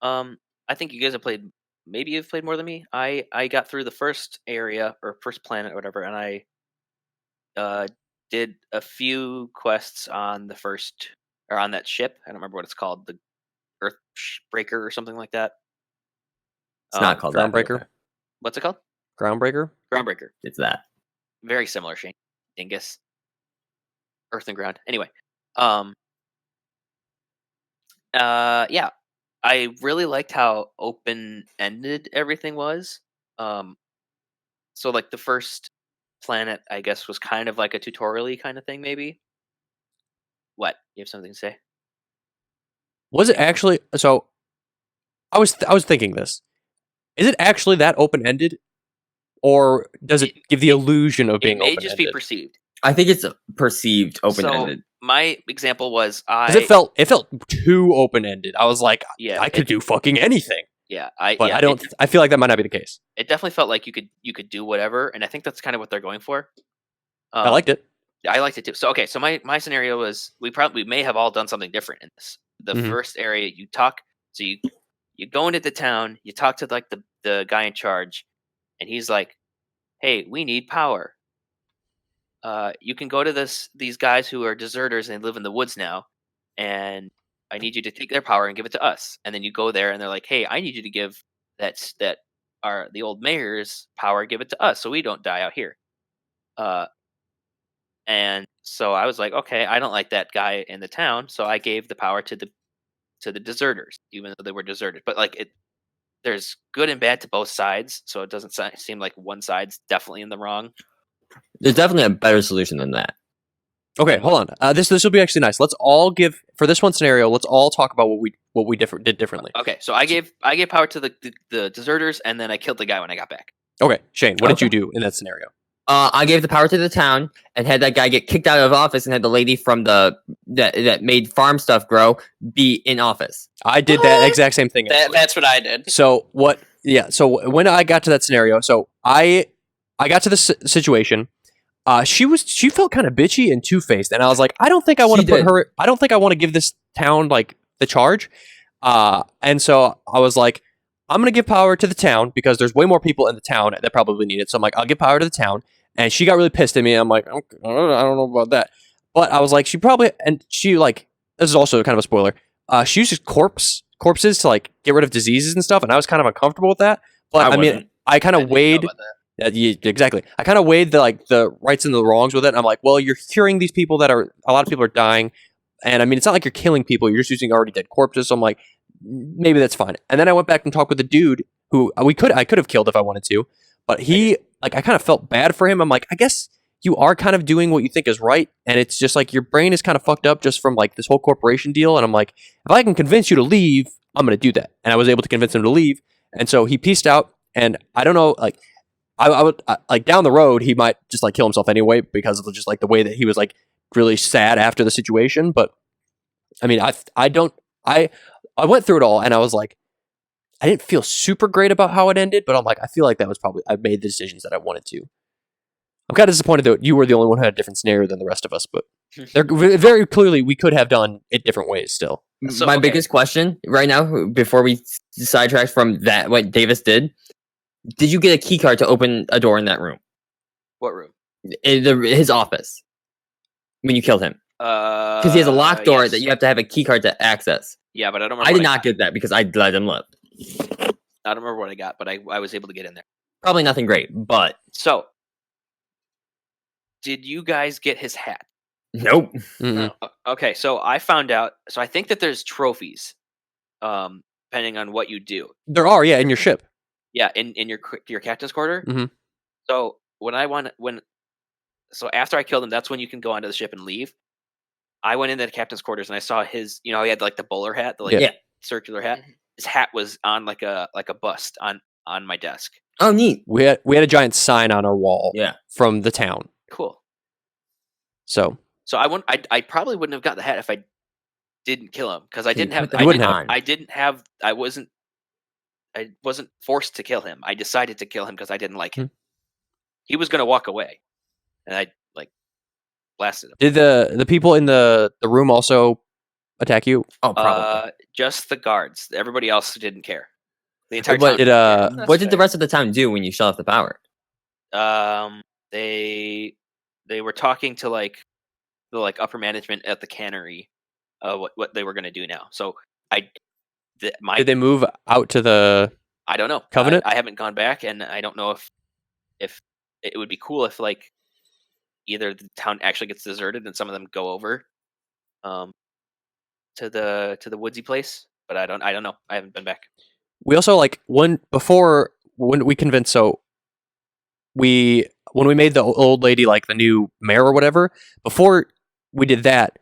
Speaker 4: I think you guys have played. Maybe you've played more than me. I got through the first area or first planet or whatever, and I did a few quests on the first or on that ship. I don't remember what it's called, the Earthbreaker or something like that.
Speaker 2: It's not called that.
Speaker 1: Groundbreaker.
Speaker 2: Okay.
Speaker 4: What's it called?
Speaker 1: Groundbreaker.
Speaker 4: Groundbreaker.
Speaker 2: It's that.
Speaker 4: Very similar, Shane. Dingus. Earth and ground. Anyway. Yeah. I really liked how open-ended everything was. So like the first planet, I guess, was kind of like a tutorial-y kind of thing, maybe. What? You have something to say?
Speaker 1: Was it actually? So, I was thinking this. Is it actually that open-ended, or does it give the illusion of being
Speaker 4: It may
Speaker 1: open-ended?
Speaker 4: just be perceived.
Speaker 2: I think it's perceived open-ended.
Speaker 4: So my example was
Speaker 1: Because it felt too open-ended. I was like,
Speaker 4: Yeah,
Speaker 1: I could do fucking anything.
Speaker 4: Yeah,
Speaker 1: But I don't. I feel like that might not be the case.
Speaker 4: It definitely felt like you could do whatever, and I think that's kind of what they're going for.
Speaker 1: I liked it.
Speaker 4: I liked it too. So okay, so my scenario was we may have all done something different in this. The
Speaker 1: Mhm.
Speaker 4: first area you talk, so you go into the town, you talk to like the guy in charge, and he's like, "Hey, we need power. You can go to these guys who are deserters and they live in the woods now, and I need you to take their power and give it to us." And then you go there and they're like, "Hey, I need you to give the old mayor's power, give it to us so we don't die out here." And so I was like, okay, I don't like that guy in the town, so I gave the power to the deserters, even though they were deserted. But like there's good and bad to both sides, so it doesn't seem like one side's definitely in the wrong.
Speaker 2: There's definitely a better solution than that.
Speaker 1: Okay, hold on. This will be actually nice. Let's all give for this one scenario. Let's all talk about what we did differently.
Speaker 4: Okay, so I gave power to the deserters, and then I killed the guy when I got back.
Speaker 1: Okay, Shane, what did you do in that scenario?
Speaker 2: I gave the power to the town and had that guy get kicked out of office and had the lady from that made farm stuff grow be in office.
Speaker 1: I did that exact same thing.
Speaker 3: That's what I did.
Speaker 1: So what? Yeah. So when I got to that scenario, so I got to the situation. She felt kind of bitchy and two-faced, and I was like, I don't think I want to put her. I don't think I want to give this town like the charge. And so I was like, I'm gonna give power to the town because there's way more people in the town that probably need it. So I'm like, I'll give power to the town. And she got really pissed at me. I'm like, I don't know about that. But I was like, she like, this is also kind of a spoiler. She uses corpses to like get rid of diseases and stuff, and I was kind of uncomfortable with that. But I mean, I kind of weighed. Exactly. I kind of weighed the rights and the wrongs with it. And I'm like, well, you're curing these people a lot of people are dying. And I mean, it's not like you're killing people. You're just using already dead corpses. So I'm like, maybe that's fine. And then I went back and talked with the dude who I could have killed if I wanted to. But I kind of felt bad for him. I'm like, I guess you are kind of doing what you think is right. And it's just like your brain is kind of fucked up just from like this whole corporation deal. And I'm like, if I can convince you to leave, I'm going to do that. And I was able to convince him to leave. And so he pieced out. And I don't know, like, I would like down the road, he might just like kill himself anyway because of just like the way that he was like really sad after the situation. But I mean, I went through it all and I was like, I didn't feel super great about how it ended, but I'm like, I feel like that was probably, I made the decisions that I wanted to. I'm kind of disappointed that you were the only one who had a different scenario than the rest of us, but very clearly we could have done it different ways still.
Speaker 2: So, my biggest question right now, before we sidetrack from that, what Davis did you get a key card to open a door in that room?
Speaker 4: What room?
Speaker 2: His office. When you killed him. Because he has a locked door that you have to have a key card to access.
Speaker 4: Yeah, but I don't remember.
Speaker 2: I did not get that because I let him live.
Speaker 4: I don't remember what I got, but I was able to get in there.
Speaker 2: Probably nothing great, but...
Speaker 4: So, did you guys get his hat?
Speaker 2: Nope.
Speaker 1: Mm-hmm.
Speaker 4: Okay, so I found out... So I think that there's trophies depending on what you do.
Speaker 1: There are, yeah, in your ship.
Speaker 4: Yeah, in your captain's quarter.
Speaker 1: Mhm.
Speaker 4: So so after I killed him, that's when you can go onto the ship and leave. I went into the captain's quarters and I saw his. He had like the bowler hat, the
Speaker 2: Yeah.
Speaker 4: circular hat. His hat was on like a bust on my desk.
Speaker 2: Oh, neat.
Speaker 1: We had a giant sign on our wall
Speaker 2: Yeah.
Speaker 1: from the town.
Speaker 4: Cool.
Speaker 1: So
Speaker 4: So I probably wouldn't have got the hat if I didn't kill him because I
Speaker 2: So you
Speaker 4: didn't have.
Speaker 2: put the
Speaker 1: I wouldn't
Speaker 2: hat
Speaker 1: have.
Speaker 2: on.
Speaker 4: I wasn't forced to kill him. I decided to kill him because I didn't like him.
Speaker 1: Hmm.
Speaker 4: He was going to walk away, and I blasted him.
Speaker 1: did the people in the room also attack you?
Speaker 2: Oh, probably.
Speaker 4: Just the guards. Everybody else didn't care. The entire
Speaker 2: What
Speaker 4: town.
Speaker 1: Did
Speaker 3: That's
Speaker 2: what did the
Speaker 3: fair.
Speaker 2: rest of the town do when you shut off the power?
Speaker 4: They were talking to the upper management at the cannery, what they were going to do now. So
Speaker 1: did they move out to the
Speaker 4: I don't know.
Speaker 1: Covenant?
Speaker 4: I haven't gone back, and I don't know if it would be cool if either the town actually gets deserted and some of them go over to the woodsy place, but I don't know. I haven't been back.
Speaker 1: We also when we convinced when we made the old lady the new mayor or whatever, before we did that,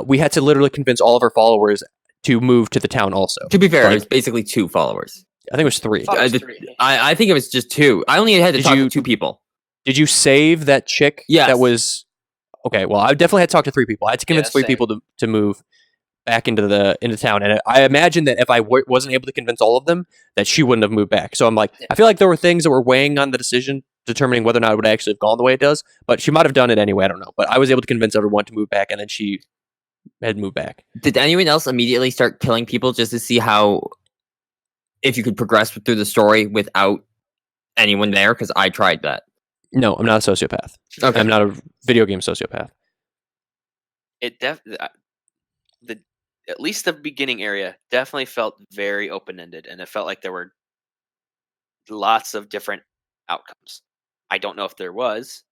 Speaker 1: we had to literally convince all of our followers to move to the town also.
Speaker 2: To be fair,
Speaker 1: Like-
Speaker 2: it was basically 2 followers.
Speaker 1: I think it was 3.
Speaker 3: Thought it was
Speaker 2: the-
Speaker 3: 3.
Speaker 2: I think it was just 2. I only had to
Speaker 1: Did
Speaker 2: talk
Speaker 1: you-
Speaker 2: to 2 people.
Speaker 1: Did you save that chick?
Speaker 2: Yes.
Speaker 1: That was okay. Well, I definitely had to talk to 3 people. I had to convince
Speaker 3: Yeah,
Speaker 1: 3
Speaker 3: same.
Speaker 1: people to move back into town, and I imagine that if I wasn't able to convince all of them, that she wouldn't have moved back. So I'm like,
Speaker 3: Yeah.
Speaker 1: I feel like there were things that were weighing on the decision, determining whether or not it would actually have gone the way it does. But she might have done it anyway. I don't know. But I was able to convince everyone to move back, and then she had moved back.
Speaker 2: Did anyone else immediately start killing people just to see if you could progress through the story without anyone there? Because I tried that.
Speaker 1: No, I'm not a sociopath.
Speaker 2: Okay.
Speaker 1: I'm not a video game sociopath.
Speaker 4: It at least the beginning area definitely felt very open-ended, and it felt like there were lots of different outcomes. I don't know if there was.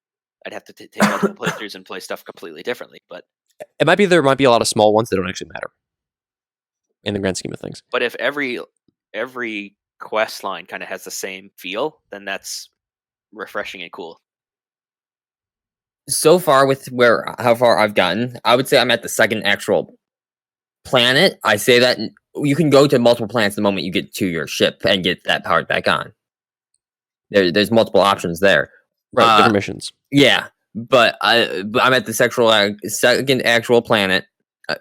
Speaker 4: I'd have to take multiple playthroughs and play stuff completely differently, but
Speaker 1: There might be a lot of small ones that don't actually matter in the grand scheme of things.
Speaker 4: if every quest line kind of has the same feel, then that's refreshing and cool.
Speaker 2: So far, with how far I've gotten, I would say I'm at the second actual planet. I say that you can go to multiple planets the moment you get to your ship and get that powered back on. There's multiple options there.
Speaker 1: Right, different missions.
Speaker 2: Yeah, but I'm at the second actual planet.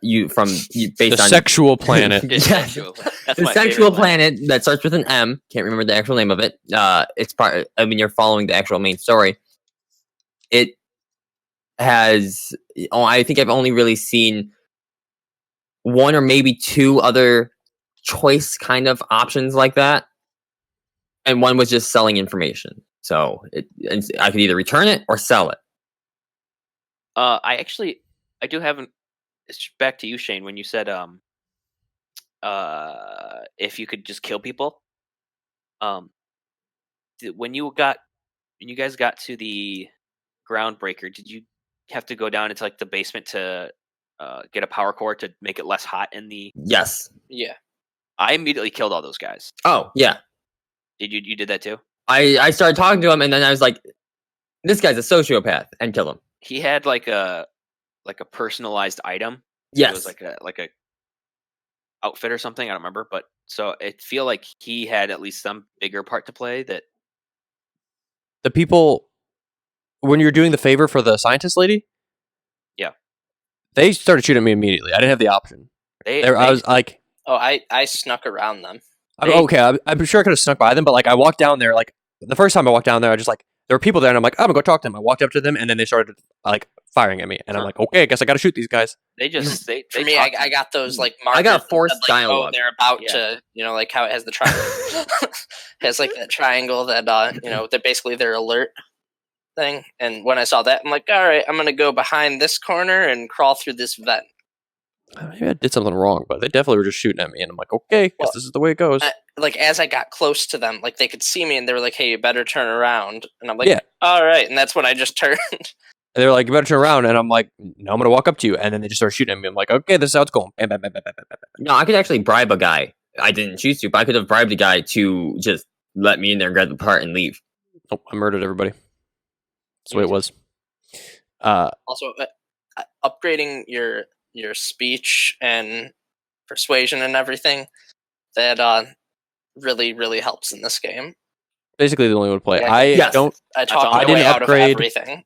Speaker 2: Based
Speaker 1: The
Speaker 2: on
Speaker 1: sexual planet.
Speaker 4: It's
Speaker 2: Yes.
Speaker 4: sexual. That's
Speaker 2: the
Speaker 4: my
Speaker 2: sexual
Speaker 4: favorite
Speaker 2: planet that starts with an M. Can't remember the actual name of it. It's part. I mean, you're following the actual main story. It has. Oh, I think I've only really seen 1 or maybe 2 other choice kind of options like that, and one was just selling information. So I could either return it or sell it.
Speaker 4: I do have it's back to you, Shane, when you said if you could just kill people. When you guys got to the groundbreaker, did you have to go down into the basement to get a power core to make it less hot in the?
Speaker 2: Yes.
Speaker 3: Yeah.
Speaker 4: I immediately killed all those guys.
Speaker 2: Oh yeah.
Speaker 4: Did you did that too?
Speaker 2: I started talking to him, and then I was like, "This guy's a sociopath," and killed him.
Speaker 4: He had like a personalized item.
Speaker 2: Yes.
Speaker 4: It was like a outfit or something. I don't remember, but so it feel like he had at least some bigger part to play. That
Speaker 1: The people, when you're doing the favor for the scientist lady,
Speaker 4: Yeah.
Speaker 1: they started shooting at me immediately. I didn't have the option. I was like,
Speaker 3: Oh, I snuck around them.
Speaker 1: I'm sure I could have snuck by them, but I walked down there. The first time I walked down there, I just there were people there, and I'm like, I'm gonna go talk to them. I walked up to them, and then they started firing at me, and I'm like, okay, I guess I got to shoot these guys.
Speaker 4: they just they
Speaker 3: For
Speaker 4: they
Speaker 3: me,
Speaker 4: talked-
Speaker 3: I got those markers
Speaker 2: I got
Speaker 3: that
Speaker 2: forced
Speaker 3: said,
Speaker 2: dialogue.
Speaker 3: Oh, they're about
Speaker 4: Yeah.
Speaker 3: to, how it has the triangle. It has that triangle that that basically their alert thing. And when I saw that, I'm like, all right, I'm gonna go behind this corner and crawl through this vent.
Speaker 1: Maybe I did something wrong, but they definitely were just shooting at me, and I'm like, okay,
Speaker 3: Well,
Speaker 1: guess this is the way it goes.
Speaker 3: As I got close to them, they could see me, and they were like, "Hey, you better turn around." And I'm like,
Speaker 1: Yeah.
Speaker 3: "All right." And that's when I just turned.
Speaker 1: And they were like, you better turn around, and I'm like, no, I'm gonna walk up to you, and then they just started shooting at me. I'm like, okay, this is how it's going. Bam, bam, bam, bam, bam, bam, bam.
Speaker 2: No, I could actually bribe a guy I didn't choose to, but I could have bribed a guy to just let me in there and grab the part and leave.
Speaker 1: Oh, I murdered everybody. That's the way it was.
Speaker 3: Also, upgrading your speech and persuasion and everything, that really, really helps in this game.
Speaker 1: Basically the only way to play.
Speaker 3: Yeah,
Speaker 1: I talked
Speaker 3: my
Speaker 1: didn't
Speaker 3: way out of
Speaker 1: upgrade-
Speaker 3: everything,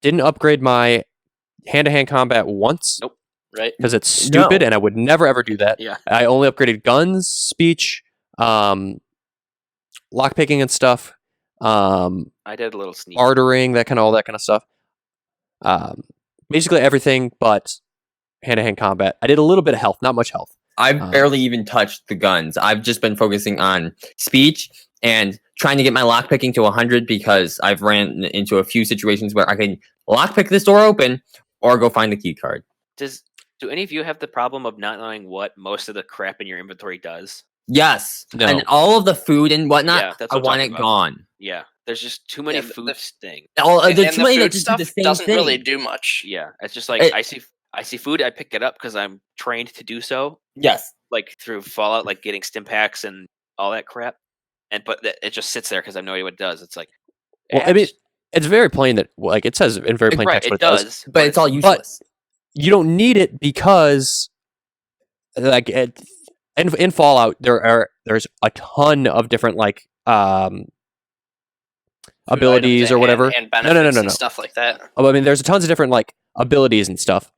Speaker 1: didn't upgrade my hand-to-hand combat once.
Speaker 4: Nope.
Speaker 3: right?
Speaker 1: Because it's stupid, and I would never ever do that.
Speaker 4: Yeah.
Speaker 1: I only upgraded guns, speech, lockpicking and stuff,
Speaker 4: I did a little sneak.
Speaker 1: bartering, all that kind of stuff. Basically everything but hand-to-hand combat. I did a little bit of health, not much health.
Speaker 2: I've barely even touched the guns. I've just been focusing on speech and trying to get my lockpicking to 100 because I've ran into a few situations where I can lockpick this door open or go find the key card.
Speaker 4: Do any of you have the problem of not knowing what most of the crap in your inventory does?
Speaker 2: Yes.
Speaker 1: No.
Speaker 2: And all of the food and whatnot,
Speaker 4: Yeah, that's
Speaker 2: I
Speaker 4: what I'm
Speaker 2: want
Speaker 4: talking
Speaker 2: it
Speaker 4: about.
Speaker 2: gone.
Speaker 4: Yeah, there's just too many
Speaker 3: Yeah,
Speaker 4: food things.
Speaker 3: And
Speaker 2: There's too
Speaker 3: the
Speaker 2: many
Speaker 3: food
Speaker 2: that just do
Speaker 3: stuff
Speaker 2: the same
Speaker 3: doesn't
Speaker 2: thing.
Speaker 3: really do much.
Speaker 4: Yeah, it's just like
Speaker 2: It-
Speaker 4: I see food, I pick it up because I'm trained to do so,
Speaker 2: Yes.
Speaker 4: like through Fallout, like getting stim packs and all that crap. But it just sits there because I have no idea what it does. It's like,
Speaker 1: Well, I mean, it's very plain that it says in very plain
Speaker 4: right,
Speaker 1: text what
Speaker 4: it does,
Speaker 2: But it's all useless.
Speaker 1: You don't need it because in Fallout there's a ton of different abilities or whatever.
Speaker 3: and benefits
Speaker 1: No.
Speaker 3: and stuff like that.
Speaker 1: I mean, there's tons of different abilities and stuff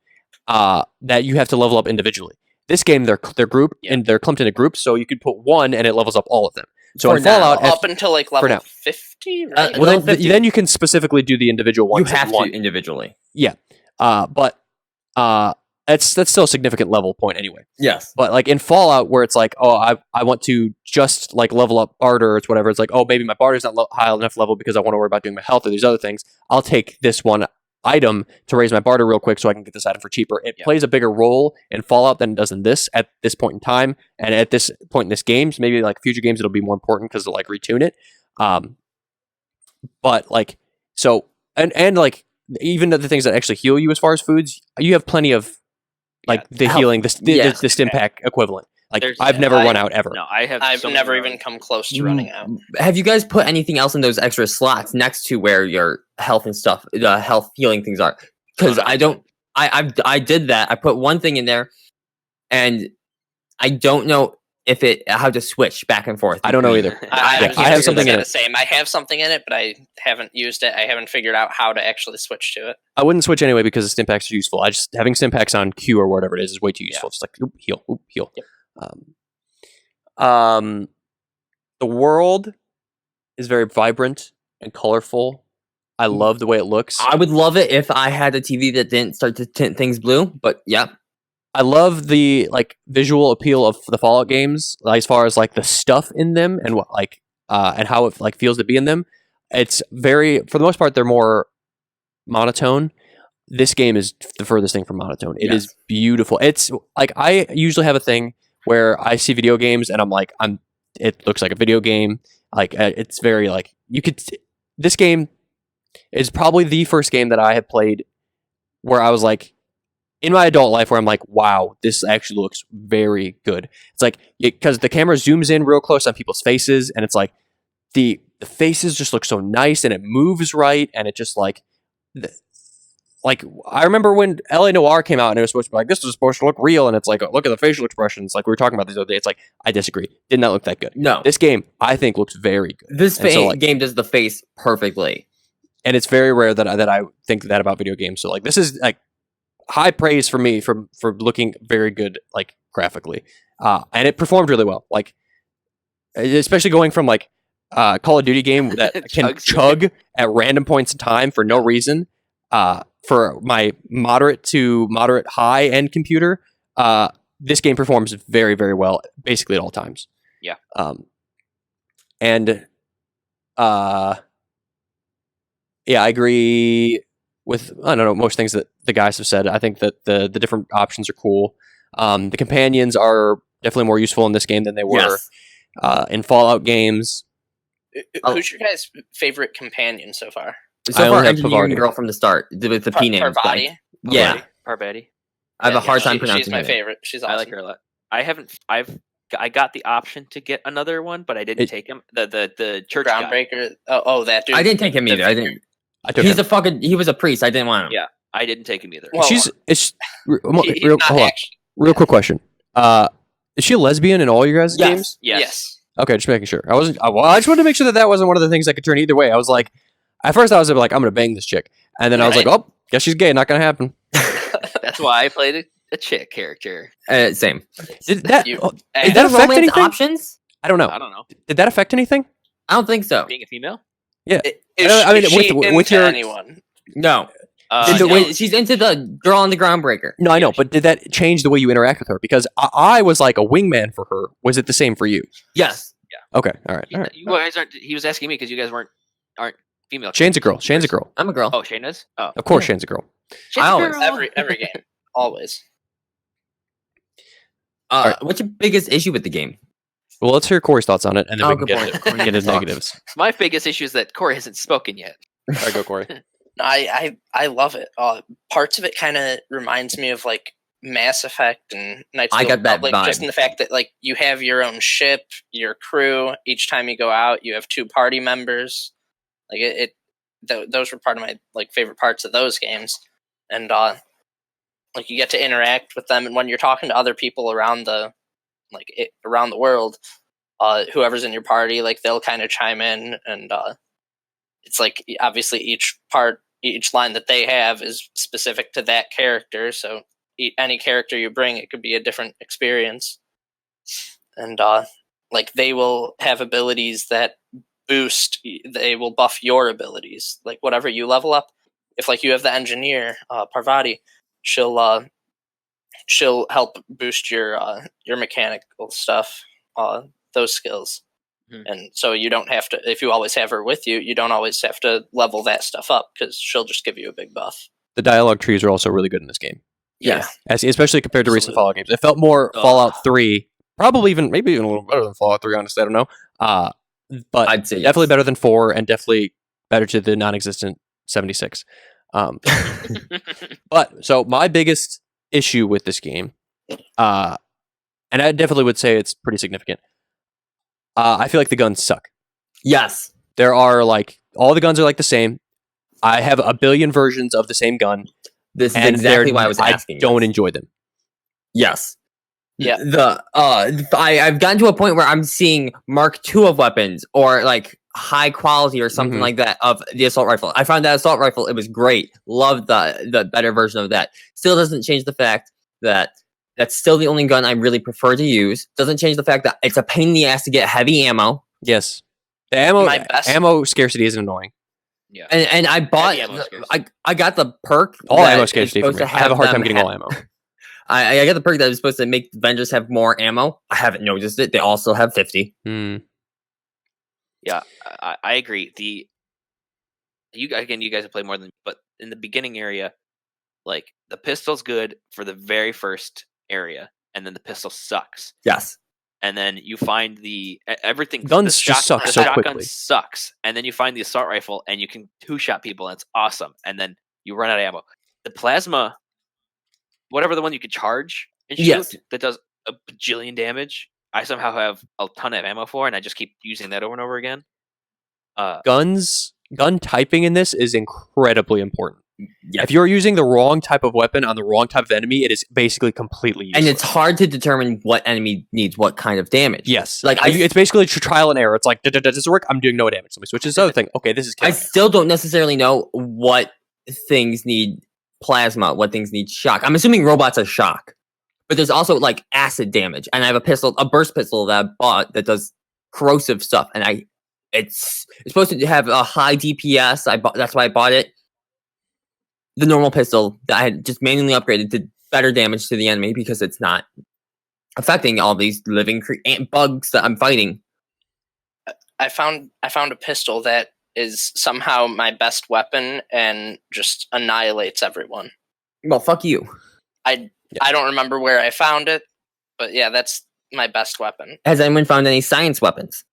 Speaker 1: that you have to level up individually. This game, they're grouped and they're clumped into groups, so you could put one and it levels up all of them. So
Speaker 2: For
Speaker 1: in Fallout,
Speaker 2: now.
Speaker 3: Up until
Speaker 1: now.
Speaker 3: level 50, right?
Speaker 2: Well,
Speaker 1: well,
Speaker 2: level 50.
Speaker 1: then you can specifically do the individual
Speaker 2: You
Speaker 1: ones.
Speaker 2: have
Speaker 1: one.
Speaker 2: to individually.
Speaker 1: But that's still a significant level point anyway.
Speaker 2: Yes.
Speaker 1: But in Fallout, where it's I want to just level up barter or whatever. It's maybe my barter's not high enough level because I want to worry about doing my health or these other things. I'll take this one item to raise my barter real quick so I can get this item for cheaper. It plays a bigger role in Fallout than it does in this at this point in time, and at this point in this game. So maybe future games it'll be more important because they'll retune it. But even the things that actually heal you as far as foods, you have plenty of the
Speaker 2: health.
Speaker 1: healing, the stim pack equivalent. I've never run out ever.
Speaker 4: No, I have.
Speaker 3: I've
Speaker 4: so many
Speaker 3: never
Speaker 4: running.
Speaker 3: even come close to running out.
Speaker 2: Have you guys put anything else in those extra slots next to where your health and stuff, the health healing things are? Because
Speaker 4: No, no.
Speaker 2: I don't. I did that. I put one thing in there, and I don't know how to switch back and forth.
Speaker 1: I don't know
Speaker 2: between-
Speaker 1: either.
Speaker 3: I
Speaker 1: I have something in
Speaker 3: the
Speaker 1: it.
Speaker 3: same. I have something in it, but I haven't used it. I haven't figured out how to actually switch to it.
Speaker 1: I wouldn't switch anyway because the stim packs are useful. Having stim packs on Q or whatever it is way too useful. It's oop, heal, oop, heal.
Speaker 3: Yep.
Speaker 1: The world is very vibrant and colorful. I love the way it looks.
Speaker 2: I would love it if I had a TV that didn't start to tint things blue. But yeah,
Speaker 1: I love the visual appeal of the Fallout games, as far as the stuff in them and what and how it feels to be in them. It's very, for the most part, they're more monotone. This game is the furthest thing from monotone. It is beautiful. It's I usually have a thing where I see video games and it looks like a video game. It's very this game is probably the first game that I have played where I was in my adult life where I'm wow, this actually looks very good. It's because the camera zooms in real close on people's faces and it's the faces just look so nice and it moves right and it just I remember when LA Noire came out and it was supposed to be this is supposed to look real and it's look at the facial expressions we were talking about this other day. It's I disagree. Did not look that good.
Speaker 2: no.
Speaker 1: This game I think looks very good.
Speaker 2: This
Speaker 1: And so,
Speaker 2: game does the face perfectly.
Speaker 1: and it's very rare that I think that about video games. So this is high praise for me for looking very good graphically, and it performed really well. Especially going from Call of Duty game that can chug at random points in time for no reason. For my moderate to moderate high end computer, this game performs very, very well, basically at all times.
Speaker 4: Yeah.
Speaker 1: Yeah, I agree with most things that the guys have said. I think that the different options are cool. The companions are definitely more useful in this game than they were in Fallout games.
Speaker 3: Who's your guys' favorite companion so far?
Speaker 2: So
Speaker 1: I
Speaker 2: far,
Speaker 1: only have
Speaker 2: engineering
Speaker 1: Pavarti.
Speaker 2: girl from the start with the P name.
Speaker 3: Parvati.
Speaker 2: Yeah,
Speaker 4: Parvati.
Speaker 2: I have a hard time
Speaker 3: She's
Speaker 2: pronouncing
Speaker 3: my
Speaker 2: her name.
Speaker 3: favorite. She's awesome.
Speaker 4: I like her a lot. I've I got the option to get another one, but I didn't take him. The church guy.
Speaker 3: Groundbreaker. Oh, that dude.
Speaker 2: I didn't take him either. I didn't.
Speaker 1: I took
Speaker 2: He's
Speaker 1: him.
Speaker 2: he was a priest. I didn't want him.
Speaker 4: Yeah, I didn't take him either.
Speaker 3: Well,
Speaker 1: He's
Speaker 3: He's
Speaker 1: real,
Speaker 3: not
Speaker 1: hold on.
Speaker 3: actually-
Speaker 1: Real quick question. Is she a lesbian in all your guys'
Speaker 2: Yes.
Speaker 1: games?
Speaker 4: Yes.
Speaker 1: Okay, just making sure. I just wanted to make sure that wasn't one of the things that could turn either way. I was like, at first I was like, I'm gonna bang this chick, and then I was
Speaker 3: Right.
Speaker 1: like, oh, guess she's gay. Not gonna happen.
Speaker 4: That's why I played a chick character.
Speaker 2: Same.
Speaker 1: Did that?
Speaker 3: You-
Speaker 1: Did that
Speaker 2: there
Speaker 1: affect
Speaker 2: romance
Speaker 1: anything?
Speaker 2: options?
Speaker 1: I don't know.
Speaker 4: I don't know.
Speaker 1: Did that affect anything?
Speaker 2: I don't think so.
Speaker 4: Being a female?
Speaker 3: Is
Speaker 1: I mean,
Speaker 3: she
Speaker 1: with
Speaker 3: into
Speaker 1: your-
Speaker 3: anyone?
Speaker 2: No.
Speaker 4: No.
Speaker 2: She's into the girl on the groundbreaker.
Speaker 1: No, I know, but did that change the way you interact with her? Because I was like a wingman for her. Was it the same for you?
Speaker 2: Yes.
Speaker 1: Okay, all right.
Speaker 4: You guys aren't. He was asking me because you guys aren't female.
Speaker 1: Shane's a girl. Shane's a girl.
Speaker 2: I'm a girl.
Speaker 4: Oh, Shane is. Oh,
Speaker 1: Of course, Shane's a girl.
Speaker 4: Shane's
Speaker 2: I
Speaker 4: a
Speaker 2: always-
Speaker 4: girl.
Speaker 3: Every game, always.
Speaker 2: What's your biggest issue with the game?
Speaker 1: Well, let's hear Corey's thoughts on it, and then
Speaker 2: Oh,
Speaker 1: we
Speaker 2: good
Speaker 1: can
Speaker 2: point.
Speaker 1: get his negatives.
Speaker 4: My biggest issue is that Corey hasn't spoken yet.
Speaker 1: All right, go, Corey.
Speaker 3: I love it. Parts of it kind of reminds me of like Mass Effect and Knights of
Speaker 2: I
Speaker 3: the
Speaker 2: got that
Speaker 3: Republic,
Speaker 2: vibe.
Speaker 3: just in the fact that like you have your own ship, your crew. Each time you go out, you have 2 party members. Like those were part of my like favorite parts of those games, and like you get to interact with them, and when you're talking to other people around the around the world, whoever's in your party, like they'll kind of chime in, and it's like obviously each line that they have is specific to that character, so any character you bring, it could be a different experience, and like they will have abilities that they will buff your abilities, like whatever you level up. If like you have the engineer Parvati, she'll help boost your mechanical stuff, those skills. And so you don't have to, if you always have her with you, you don't always have to level that stuff up because she'll just give you a big buff.
Speaker 1: The dialogue trees are also really good in this game,
Speaker 2: Yes.
Speaker 1: especially compared to recent
Speaker 3: Absolutely.
Speaker 1: Fallout games. It felt more Fallout 3, probably maybe even a little better than Fallout 3. Honestly, I don't know. But
Speaker 2: I'd say
Speaker 1: definitely
Speaker 2: yes.
Speaker 1: better than 4, and definitely better to the non-existent 76. But so my biggest issue with this game, and I definitely would say it's pretty significant. I feel like the guns suck.
Speaker 2: Yes.
Speaker 1: There are like all the guns are like the same. I have a billion versions of the same gun,
Speaker 2: This is
Speaker 1: and
Speaker 2: exactly why I was asking.
Speaker 1: I don't
Speaker 2: this.
Speaker 1: enjoy them.
Speaker 2: Yes.
Speaker 3: Yeah.
Speaker 2: I've gotten to a point where I'm seeing Mark II of weapons or like high quality or something
Speaker 1: Mhm.
Speaker 2: like that of the assault rifle. I found that assault rifle, it was great. Loved the better version of that. Still doesn't change the fact that that's still the only gun I really prefer to use. Doesn't change the fact that it's a pain in the ass to get heavy ammo.
Speaker 1: Yes, the ammo
Speaker 3: My best-
Speaker 1: ammo scarcity is annoying.
Speaker 4: Yeah.
Speaker 2: And I bought
Speaker 4: Heavy ammo scarcity.
Speaker 2: I got the perk.
Speaker 1: All
Speaker 2: that
Speaker 1: ammo
Speaker 2: is
Speaker 1: scarcity for
Speaker 2: supposed
Speaker 1: me.
Speaker 2: to
Speaker 1: I have a hard
Speaker 2: them
Speaker 1: time getting all ammo.
Speaker 2: I got the perk that is supposed to make vendors have more ammo. I haven't noticed it. They also have 50.
Speaker 1: Hmm.
Speaker 4: Yeah, I agree. You guys have played more than, but in the beginning area, like the pistol's good for the very first area, and then the pistol sucks,
Speaker 2: Yes.
Speaker 4: and then you find everything.
Speaker 1: Guns
Speaker 4: the
Speaker 1: just suck
Speaker 4: the
Speaker 1: so
Speaker 4: shotgun
Speaker 1: quickly.
Speaker 4: sucks, and then you find the assault rifle, and you can 2-shot people, and it's awesome. And then you run out of ammo. The plasma, whatever the one you can charge and shoot,
Speaker 2: Yes.
Speaker 4: that does a bajillion damage. I somehow have a ton of ammo for, and I just keep using that over and over again.
Speaker 1: Gun typing in this is incredibly important.
Speaker 2: Yes.
Speaker 1: If you're using the wrong type of weapon on the wrong type of enemy, it is basically completely useless.
Speaker 2: And it's hard to determine what enemy needs what kind of damage.
Speaker 1: Yes,
Speaker 2: Like,
Speaker 1: it's basically trial and error. It's like, does this work? I'm doing no damage. Let me switch to this other thing. Okay, this is
Speaker 2: I
Speaker 1: killing.
Speaker 2: still don't necessarily know what things need plasma, what things need shock. I'm assuming robots are shock. But there's also like acid damage. And I have a burst pistol that I bought that does corrosive stuff. And it's supposed to have a high DPS. That's why I bought it. The normal pistol that I had just manually upgraded did better damage to the enemy because it's not affecting all these living bugs that I'm fighting.
Speaker 3: I found a pistol that is somehow my best weapon and just annihilates everyone.
Speaker 2: Well, fuck you.
Speaker 3: I don't remember where I found it, but yeah, that's my best weapon.
Speaker 2: Has anyone found any science weapons?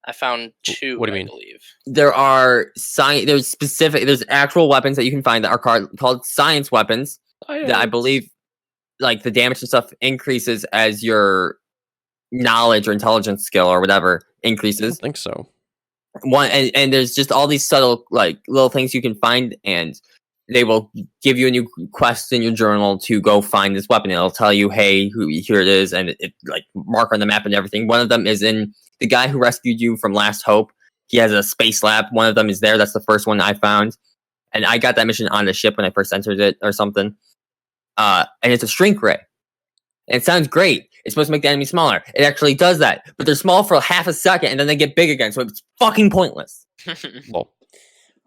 Speaker 3: I found 2.
Speaker 1: What do you
Speaker 3: I
Speaker 1: mean?
Speaker 3: believe.
Speaker 2: There are there's actual weapons that you can find that are called science weapons that I believe like the damage and stuff increases as your knowledge or intelligence skill or whatever
Speaker 1: I
Speaker 2: increases.
Speaker 1: don't think so.
Speaker 2: And there's just all these subtle like little things you can find, and they will give you a new quest in your journal to go find this weapon. It'll tell you, hey, here it is, and it like mark on the map and everything. One of them is in the guy who rescued you from Last Hope. He has a space lab. One of them is there. That's the first one I found, and I got that mission on the ship when I first entered it or something. And it's a shrink ray. And it sounds great. It's supposed to make the enemy smaller. It actually does that. But they're small for half a second and then they get big again. So it's fucking pointless.
Speaker 1: Well,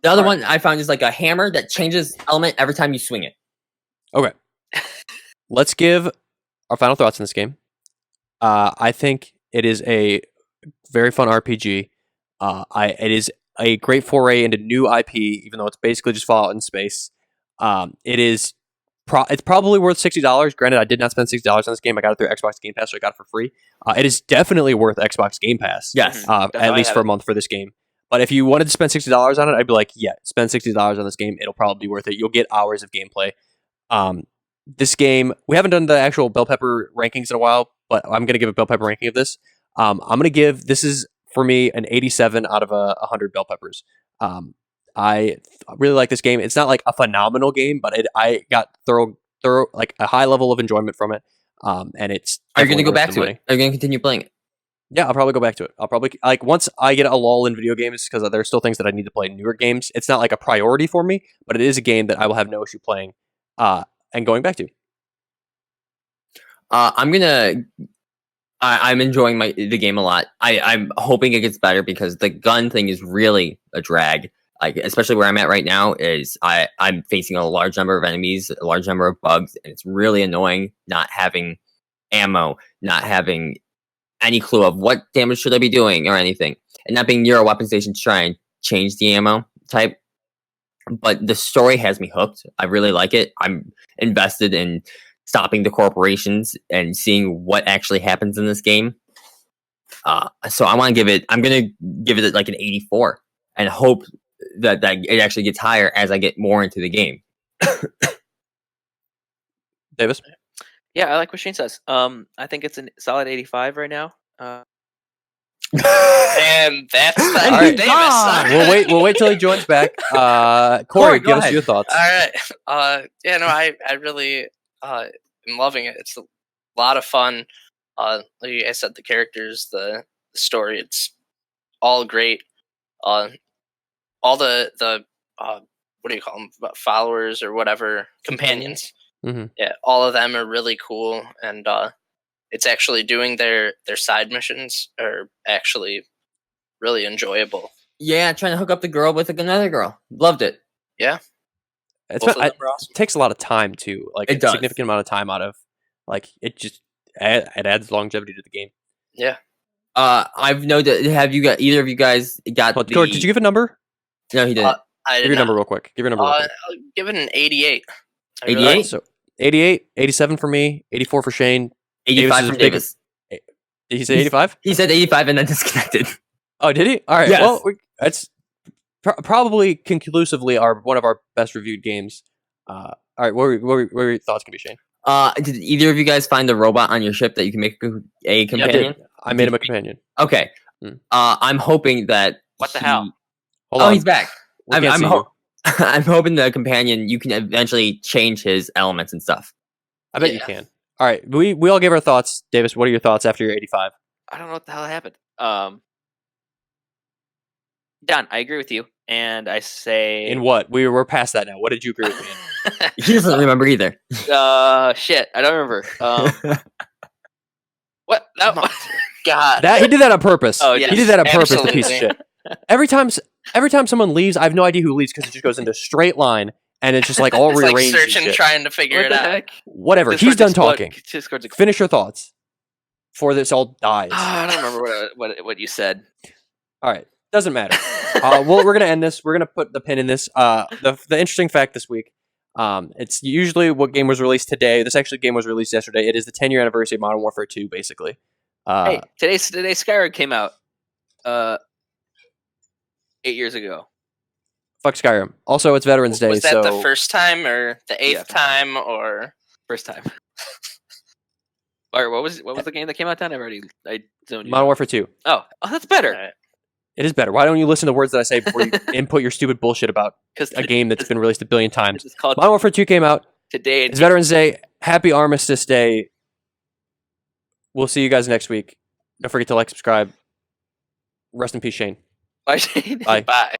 Speaker 2: The other one I found is like a hammer that changes element every time you swing it.
Speaker 1: okay. Let's give our final thoughts on this game. I think it is a very fun RPG. It is a great foray into new IP, even though it's basically just Fallout in space. It is. It's probably worth $60. Granted, I did not spend $60 on this game. I got it through Xbox Game Pass, so I got it for free. It is definitely worth Xbox Game Pass.
Speaker 2: Yes.
Speaker 1: At least for a month for this game. But if you wanted to spend $60 on it, I'd be like, yeah, spend $60 on this game. It'll probably be worth it. You'll get hours of gameplay. This game, we haven't done the actual bell pepper rankings in a while, but I'm going to give a bell pepper ranking of this. I'm going to give, this is for me an 87 out of 100 bell peppers. I really like this game. It's not like a phenomenal game, but I got thorough, like a high level of enjoyment from it. And it's.
Speaker 2: Are you going to go back
Speaker 1: worth
Speaker 2: to
Speaker 1: the
Speaker 2: it?
Speaker 1: money.
Speaker 2: Are you going to continue playing it?
Speaker 1: Yeah, I'll probably go back to it. I'll probably like once I get a lull in video games because there's still things that I need to play in newer games. It's not like a priority for me, but it is a game that I will have no issue playing and going back to.
Speaker 2: I'm enjoying the game a lot. I'm hoping it gets better because the gun thing is really a drag. Like, especially where I'm at right now is I'm facing a large number of enemies, a large number of bugs, and it's really annoying not having ammo, not having any clue of what damage should I be doing or anything, and not being near a weapon station to try and change the ammo type. But the story has me hooked. I really like it. I'm invested in stopping the corporations and seeing what actually happens in this game. So I'm going to give it like an 84 and hope that it actually gets higher as I get more into the game.
Speaker 1: Davis?
Speaker 4: Yeah, I like what Shane says. I think it's a solid 85 right now.
Speaker 3: And that's the
Speaker 2: All
Speaker 3: end of
Speaker 2: right.
Speaker 3: Davis.
Speaker 1: We'll wait till he joins back. Corey,
Speaker 2: Corey, go
Speaker 1: give us
Speaker 2: ahead.
Speaker 1: your thoughts.
Speaker 3: All right. Yeah, no, I really am loving it. It's a lot of fun. Like I said, the characters, the story, it's all great. All the what do you call them? Followers or whatever, companions.
Speaker 1: Mm-hmm.
Speaker 3: Yeah, all of them are really cool, and it's actually doing their side missions are actually really enjoyable.
Speaker 2: Yeah, trying to hook up the girl with another girl. Loved it.
Speaker 3: Yeah,
Speaker 1: It
Speaker 3: both of them are awesome.
Speaker 1: takes a lot of time too. Like
Speaker 2: It
Speaker 1: a
Speaker 2: does.
Speaker 1: significant amount of time out of like it just it adds longevity to the game.
Speaker 3: Yeah.
Speaker 2: I've noted. Have you got either of you guys got
Speaker 1: But
Speaker 2: the?
Speaker 1: Corey, did you give a number?
Speaker 2: No, he didn't.
Speaker 3: I
Speaker 1: Give
Speaker 3: did
Speaker 1: your
Speaker 3: not.
Speaker 1: number real quick. Give your number real quick.
Speaker 3: I'll give it an 88. I
Speaker 2: 88?
Speaker 3: like-
Speaker 1: So 88, 87 for me, 84 for Shane.
Speaker 2: 85
Speaker 1: is
Speaker 2: from
Speaker 1: big-
Speaker 2: Davis.
Speaker 1: Did he say 85?
Speaker 2: He said 85 and then disconnected.
Speaker 1: Oh, did he? All right.
Speaker 2: Yes.
Speaker 1: Well, that's probably conclusively one of our best reviewed games. All right. What were your thoughts, can be, Shane?
Speaker 2: Did either of you guys find the robot on your ship that you can make a companion?
Speaker 1: I made him a companion.
Speaker 2: Okay.
Speaker 1: Hmm.
Speaker 2: I'm hoping that.
Speaker 4: What the hell?
Speaker 1: Hold
Speaker 2: Oh,
Speaker 1: on.
Speaker 2: he's back.
Speaker 1: We can't see you.
Speaker 2: I'm hoping the companion you can eventually change his elements and stuff.
Speaker 1: I bet you
Speaker 3: Yeah.
Speaker 1: can. All right. We all gave our thoughts. Davis, what are your thoughts after your 85?
Speaker 4: I don't know what the hell happened. Don, I agree with you, and I say
Speaker 1: In what? We're past that now. What did you agree with me in?
Speaker 2: He doesn't remember either.
Speaker 4: shit. I don't remember. What? No.
Speaker 3: God.
Speaker 1: He did that on purpose.
Speaker 4: Oh,
Speaker 1: He
Speaker 4: yes,
Speaker 1: did that on purpose, the piece of
Speaker 3: absolutely.
Speaker 1: shit. Every time someone leaves, I have no idea who leaves because it just goes into a straight line and it's just like all
Speaker 3: It's like
Speaker 1: rearranged. and
Speaker 3: searching,
Speaker 1: shit.
Speaker 3: trying to figure
Speaker 4: What
Speaker 3: it
Speaker 4: the
Speaker 3: out.
Speaker 4: heck?
Speaker 1: Whatever.
Speaker 4: Discord's
Speaker 1: He's done
Speaker 4: explode-
Speaker 1: talking.
Speaker 4: Discord's explode-
Speaker 1: Finish your thoughts before this all dies.
Speaker 4: I don't remember what you said.
Speaker 1: All right. Doesn't matter. Well, we're gonna end this. We're gonna put the pin in this. The interesting fact this week. It's usually what game was released today. This actually game was released yesterday. It is the 10-year anniversary of Modern Warfare 2, basically.
Speaker 4: Hey, today Skyrim came out 8 years ago.
Speaker 1: Fuck Skyrim. Also, it's Veterans Day,
Speaker 3: Was that
Speaker 1: so
Speaker 3: the first time or the 8th
Speaker 4: Yeah.
Speaker 3: time or
Speaker 4: First time. Or what was the game that came out then? I zoned you
Speaker 1: Modern
Speaker 4: out.
Speaker 1: Warfare 2.
Speaker 4: Oh, that's better.
Speaker 3: Alright.
Speaker 1: It is better. Why don't you listen to the words that I say before you input your stupid bullshit about
Speaker 4: Because
Speaker 1: a game that's been released a billion times?
Speaker 4: It's called
Speaker 1: Modern Warfare 2 came out.
Speaker 4: today.
Speaker 1: It's Veterans Day. Happy Armistice Day. We'll see you guys next week. Don't forget to like, subscribe. Rest in peace, Shane.
Speaker 4: Bye, Shane.
Speaker 1: Bye.
Speaker 3: Bye.